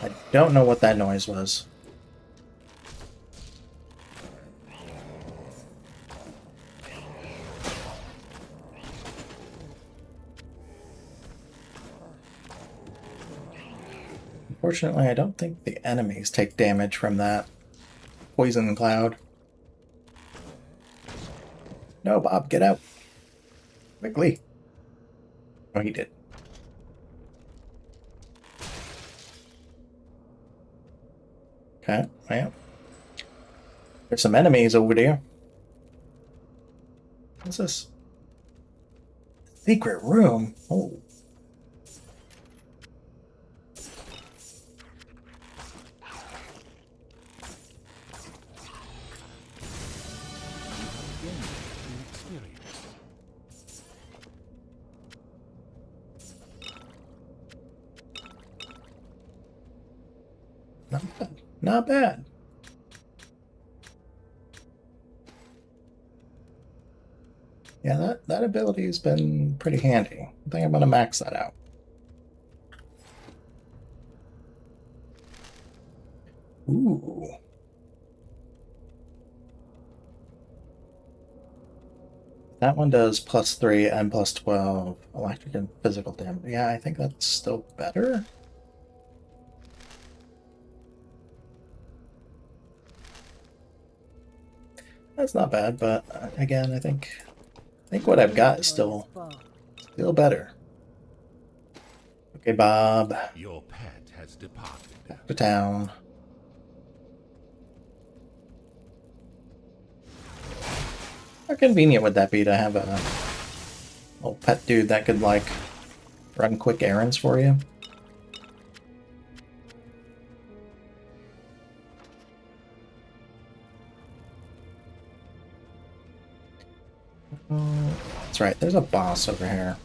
I don't know what that noise was. Unfortunately, I don't think the enemies take damage from that poison cloud. No, Bob, get out. Quickly. Oh, he did. Okay, well. There's some enemies over there. What's this? Secret room? Oh. Not bad. Not bad. Yeah, that ability has been pretty handy. I think I'm gonna max that out. Ooh. That one does +3 and +12 electric and physical damage. Yeah, I think that's still better. That's not bad, but again, I think what I've got is still better. Okay, Bob. Your pet has departed. Back to town. How convenient would that be to have a little pet dude that could, like, run quick errands for you? That's right, there's a boss over here.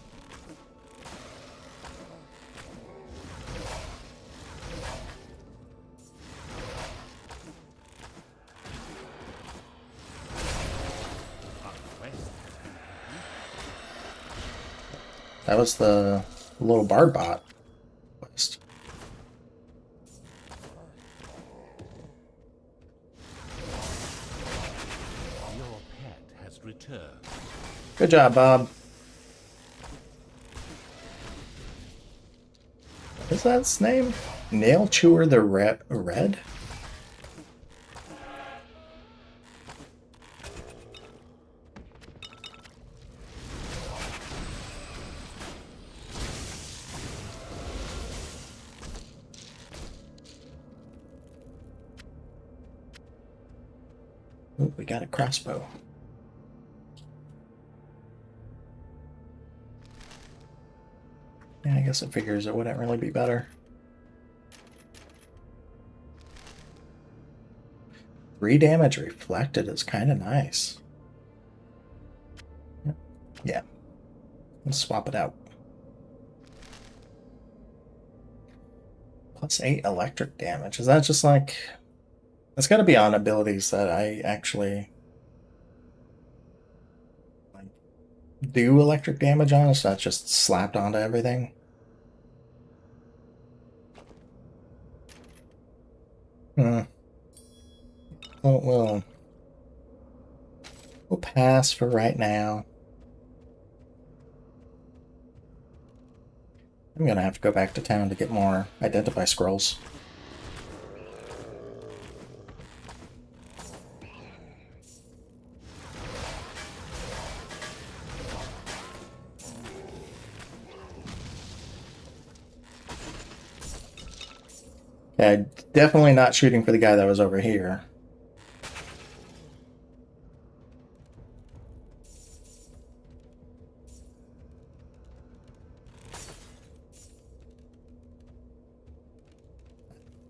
That was the little bard bot quest. Your pet has returned. Good job, Bob. What is that its name? Nail Chewer the Red? Ooh, we got a crossbow. Yeah, I guess it figures it wouldn't really be better. 3 damage reflected is kind of nice. Yeah. Let's swap it out. +8 electric damage. Is that just like... It's got to be on abilities that I actually like do electric damage on. It's not just slapped onto everything. Hmm. Well, we'll pass for right now. I'm gonna have to go back to town to get more identify scrolls. Yeah, definitely not shooting for the guy that was over here.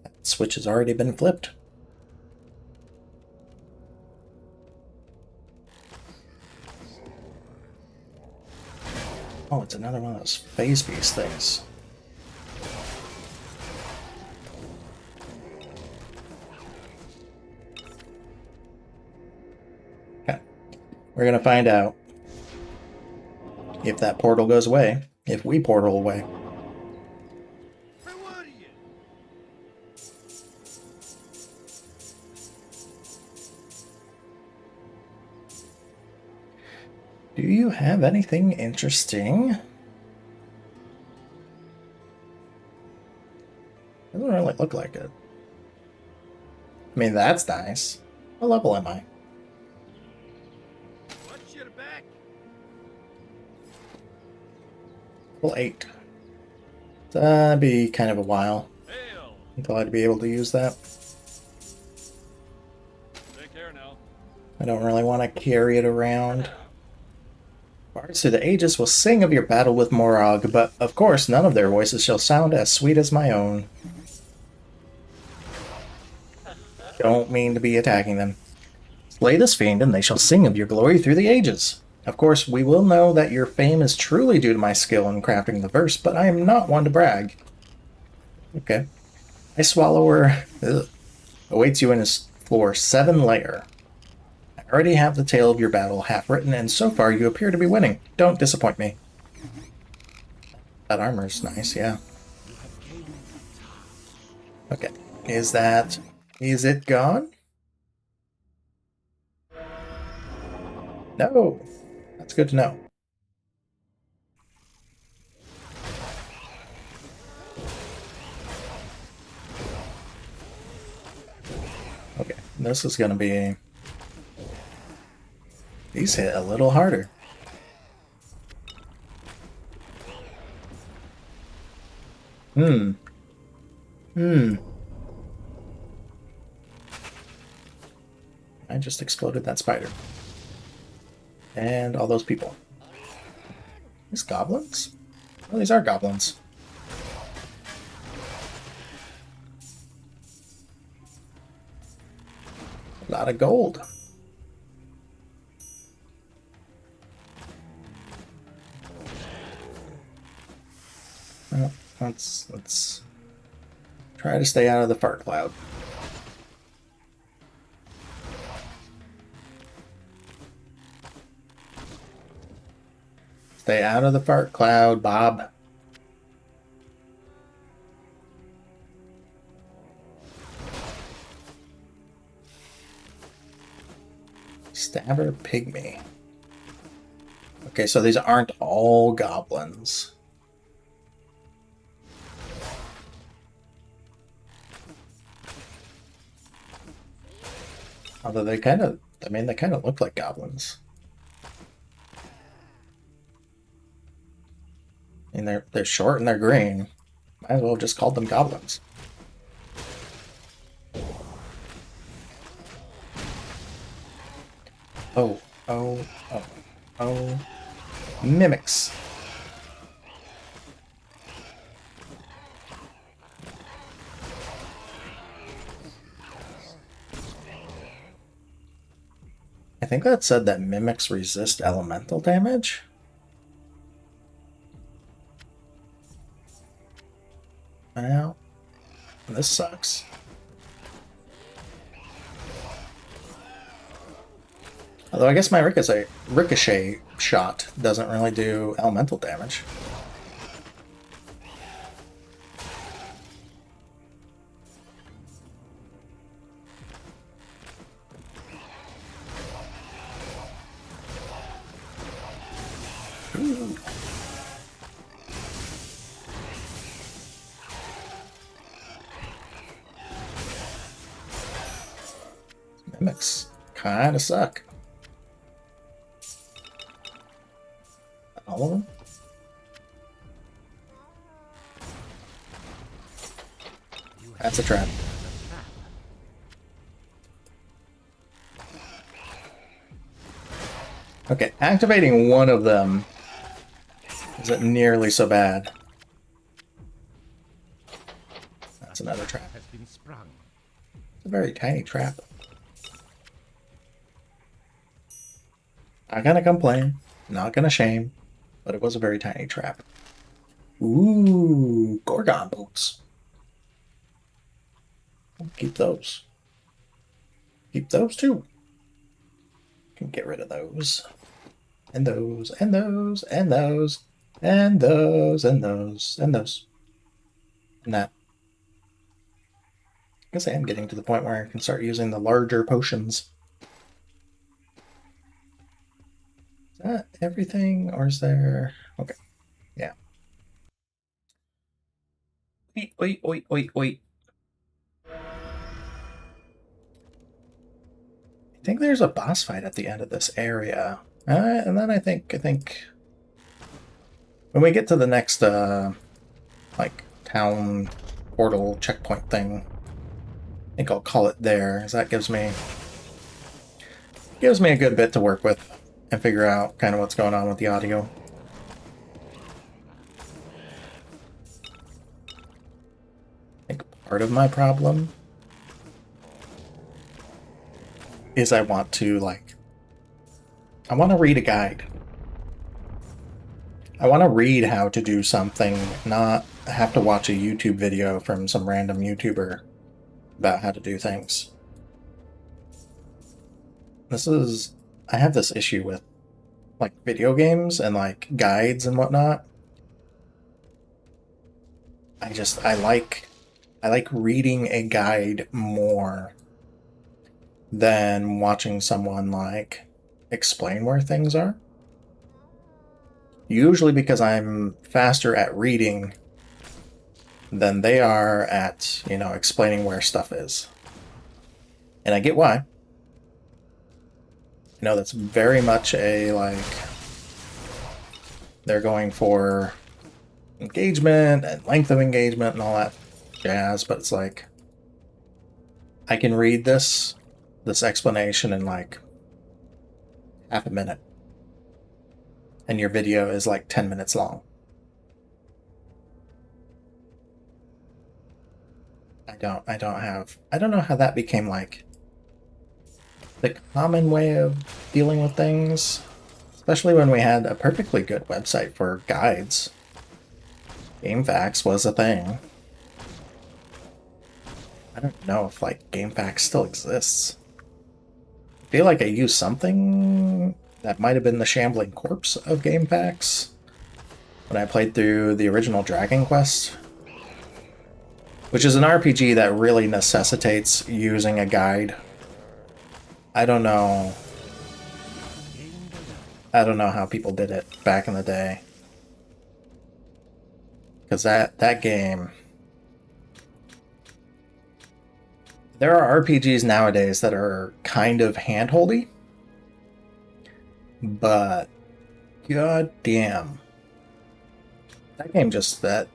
That switch has already been flipped. Oh, it's another one of those phase beast things. Okay. We're gonna find out if that portal goes away, if we portal away. Hey, what are you? Do you have anything interesting? Doesn't really look like it. I mean, that's nice. What level am I? Watch your back. Level 8. That'd be kind of a while Hail. until I'd be able to use that. Take care now. I don't really want to carry it around. Bards through the ages will sing of your battle with Morag, but of course none of their voices shall sound as sweet as my own. Don't mean to be attacking them. Slay this fiend, and they shall sing of your glory through the ages. Of course, we will know that your fame is truly due to my skill in crafting the verse, but I am not one to brag. Okay. Ice Swallower awaits you in his floor 7 lair. I already have the tale of your battle half written, and so far you appear to be winning. Don't disappoint me. That armor's nice, yeah. Okay. Is it gone? No. That's good to know. Okay, this is gonna be... These hit a little harder. I just exploded that spider. And all those people. These goblins? Oh, these are goblins. A lot of gold. Well, let's try to stay out of the fart cloud. Stay out of the fart cloud, Bob. Stabber Pygmy. Okay, so these aren't all goblins. Although they kind of, I mean, they kind of look like goblins. I mean, they're short and they're green. Might as well have just called them goblins. Oh, oh, oh, oh. Mimics. I think that said that mimics resist elemental damage. Well, this sucks. Although I guess my ricochet shot doesn't really do elemental damage. Ooh. kinda suck. All of them? That's a trap. Okay, activating one of them isn't nearly so bad. That's another trap. Has been sprung. It's a very tiny trap. Not gonna complain, not gonna shame, but it was a very tiny trap. Ooh, Gorgon boots. Keep those. Keep those too. Can get rid of those. And those, and those, and those, and those, and those, and those. And that. I guess I am getting to the point where I can start using the larger potions. Is that everything, or is there... Okay. Yeah. Wait, wait, wait, wait, wait. I think there's a boss fight at the end of this area. And then I think when we get to the next like town portal checkpoint thing, I think I'll call it there, as that gives me a good bit to work with and figure out kind of what's going on with the audio. I think part of my problem is I want to read a guide. I want to read how to do something, not have to watch a YouTube video from some random YouTuber about how to do things. I have this issue with like video games and like guides and whatnot. I like reading a guide more than watching someone like explain where things are. Usually because I'm faster at reading than they are at, explaining where stuff is. And I get why. That's very much a, like, they're going for engagement and length of engagement and all that jazz, but it's like, I can read this explanation in like half a minute. And your video is like 10 minutes long. I don't know how that became like the common way of dealing with things, especially when we had a perfectly good website for guides. GameFAQs was a thing. I don't know if like GameFAQs still exists. I feel like I used something that might have been the Shambling Corpse of GameFAQs when I played through the original Dragon Quest, which is an RPG that really necessitates using a guide. I don't know how people did it back in the day, because that game, there are RPGs nowadays that are kind of handholdy, but god damn, that game just that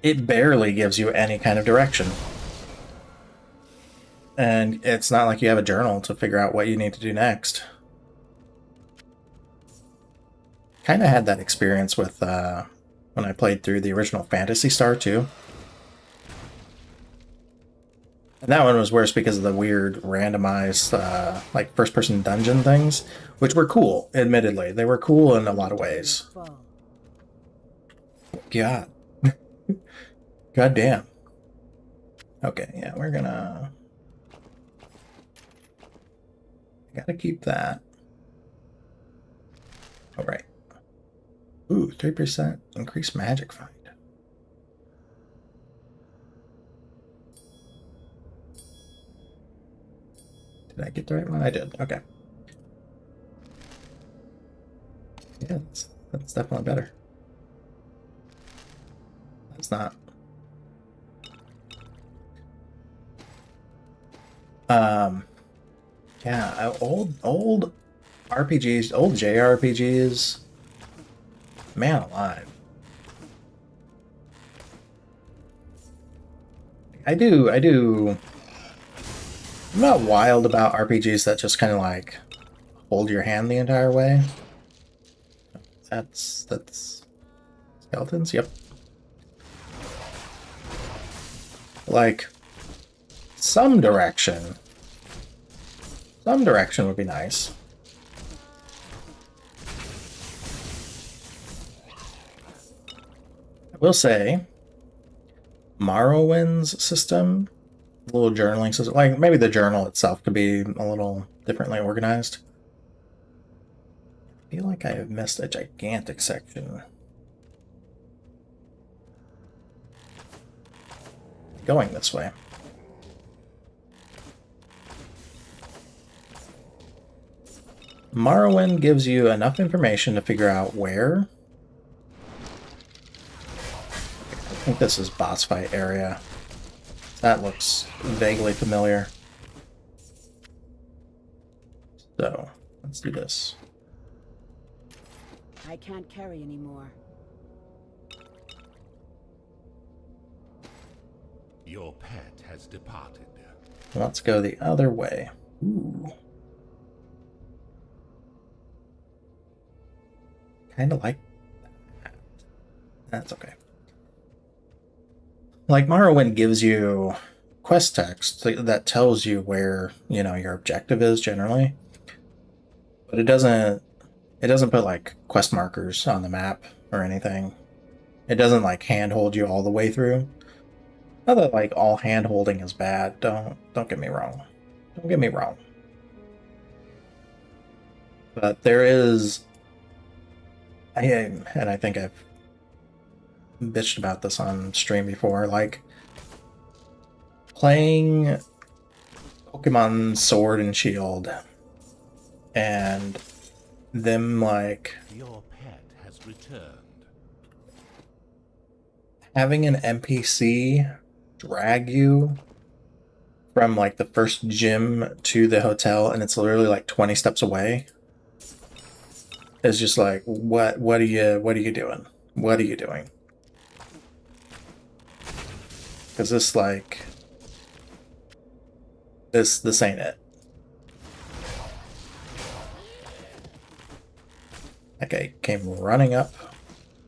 it barely gives you any kind of direction. And it's not like you have a journal to figure out what you need to do next. Kind of had that experience with when I played through the original Phantasy Star 2. And that one was worse because of the weird randomized like first-person dungeon things, which were cool, admittedly. They were cool in a lot of ways. God. God damn. Okay, yeah, we're gonna... Gotta keep that. Alright. Ooh, 3% increased magic find. Did I get the right one? I did. Okay. Yeah, that's definitely better. That's not. Yeah, old RPGs, old JRPGs. Man alive. I do. I'm not wild about RPGs that just kind of like hold your hand the entire way. That's skeletons. Yep. Like some direction. Some direction would be nice. I will say, Morrowind's system, a little journaling system, like maybe the journal itself could be a little differently organized. I feel like I have missed a gigantic section. Going this way. Morrowind gives you enough information to figure out where. I think this is boss fight area. That looks vaguely familiar. So, let's do this. I can't carry anymore. Your pet has departed. Let's go the other way. Ooh. Kind of like that. That's okay. Like Morrowind gives you quest text that tells you where, you know, your objective is generally. But it doesn't put like quest markers on the map or anything. It doesn't like handhold you all the way through. Not that like all hand holding is bad. Don't get me wrong. Don't get me wrong. But there is, and I think I've bitched about this on stream before, like playing Pokemon Sword and Shield and them like Your pet has returned. having an NPC drag you from like the first gym to the hotel and it's literally like 20 steps away is just like what are you doing? What are you doing? Because this like this ain't it. That guy came running up,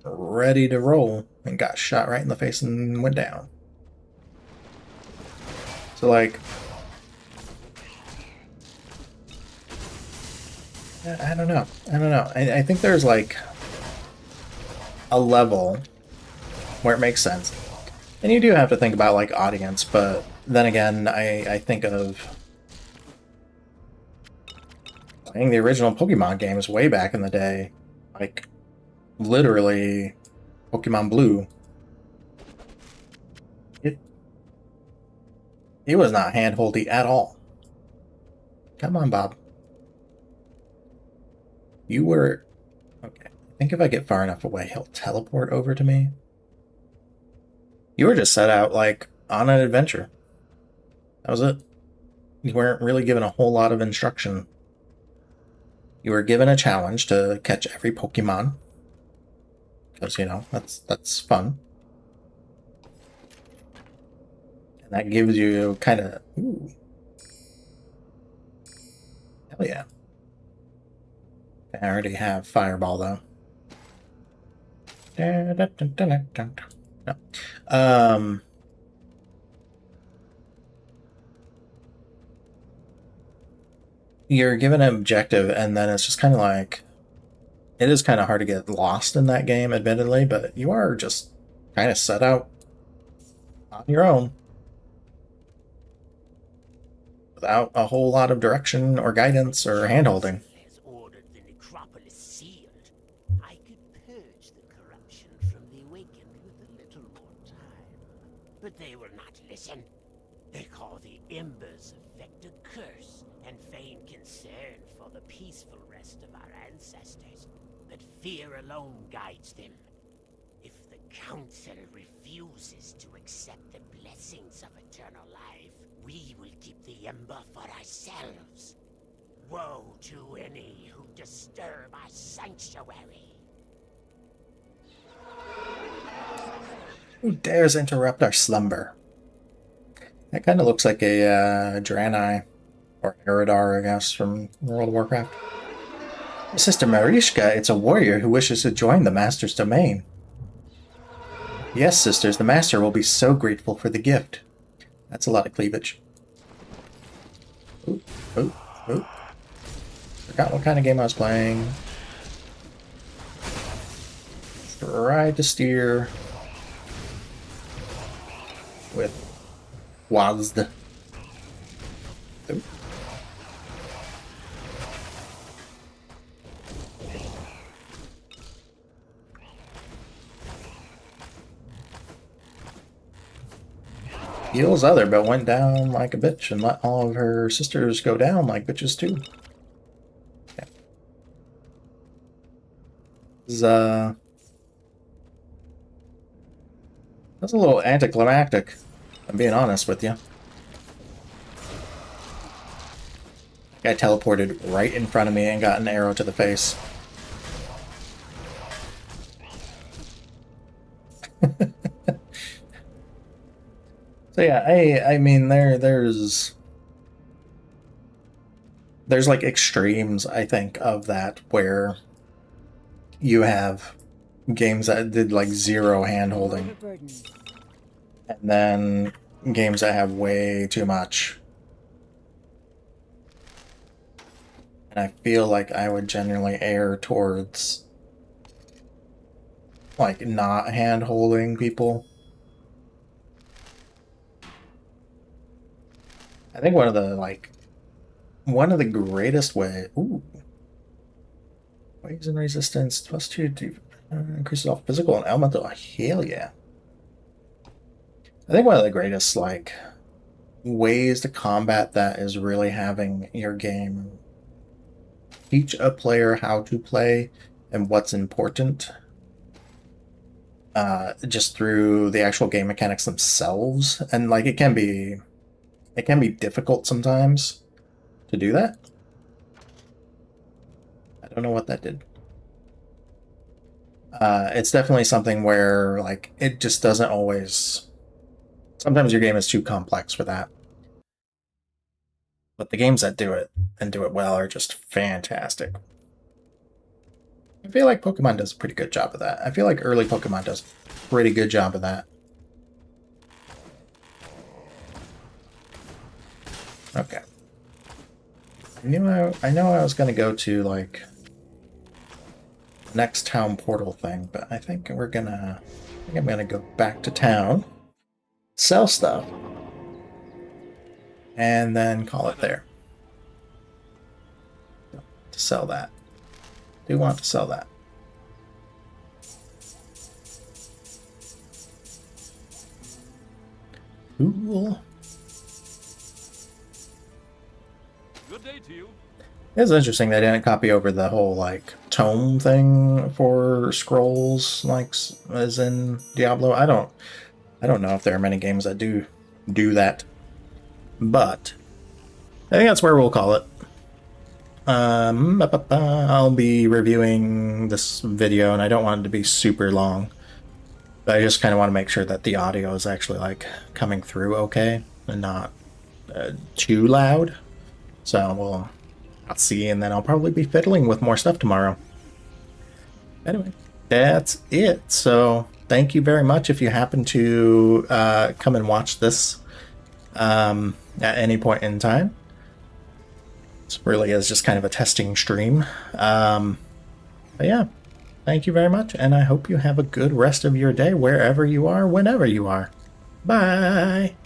ready to roll, and got shot right in the face and went down. So like, I don't know. I think there's like a level where it makes sense. And you do have to think about like audience, but then again, I think of playing the original Pokemon games way back in the day, like literally Pokemon Blue. It was not handholdy at all. Come on, Bob. You were okay. I think if I get far enough away, he'll teleport over to me. You were just set out like on an adventure. That was it. You weren't really given a whole lot of instruction. You were given a challenge to catch every Pokemon. Because, you know, that's fun. And that gives you kind of... Ooh. Hell yeah. I already have Fireball, though. No. You're given an objective, and then it's just kind of like... It is kind of hard to get lost in that game, admittedly, but you are just kind of set out on your own. Without a whole lot of direction or guidance or handholding. Has ordered the necropolis sealed. I could purge the corruption from the awakened with a little more time. But they will not listen. They call the embers affect a curse and feign concern for the peaceful rest of our ancestors. But fear alone guides them. If the council refuses to accept the blessings of eternal life, we will keep the Ember for ourselves. Woe to any who disturb our sanctuary. Who dares interrupt our slumber? That kind of looks like a Draenei, or Eridar, I guess, from World of Warcraft. Sister Marishka, it's a warrior who wishes to join the Master's domain. Yes, sisters, the Master will be so grateful for the gift. That's a lot of cleavage. Ooh, ooh, ooh. Forgot what kind of game I was playing. Tried to steer with WASD. Ooh. Heals other, but went down like a bitch and let all of her sisters go down like bitches too. Yeah. That's a little anticlimactic, I'm being honest with you. Guy teleported right in front of me and got an arrow to the face. So yeah, I mean there's like extremes, I think, of that where you have games that did like zero hand holding, and then games that have way too much. And I feel like I would generally err towards like not hand holding people. I think one of the greatest ways. Ooh. Waves and resistance +2 increases all physical and elemental. Hell yeah. I think one of the greatest like ways to combat that is really having your game teach a player how to play and what's important. Just through the actual game mechanics themselves. And like it can be difficult sometimes to do that. I don't know what that did. It's definitely something where like it just doesn't always. Sometimes your game is too complex for that. But the games that do it and do it well are just fantastic. I feel like Pokemon does a pretty good job of that. I feel like early Pokemon does a pretty good job of that. Okay. I know I was gonna go to like next town portal thing, but I think I'm gonna go back to town, sell stuff, and then call it there. To sell that. Do want to sell that. Cool. Good day to you. It's interesting they didn't copy over the whole like tome thing for scrolls, like as in Diablo. I don't know if there are many games that do that, but I think that's where we'll call it. I'll be reviewing this video, and I don't want it to be super long. But I just kind of want to make sure that the audio is actually like coming through okay and not too loud. So I'll see, and then I'll probably be fiddling with more stuff tomorrow. Anyway, that's it. So thank you very much if you happen to come and watch this at any point in time. This really is just kind of a testing stream. But yeah, thank you very much, and I hope you have a good rest of your day wherever you are, whenever you are. Bye!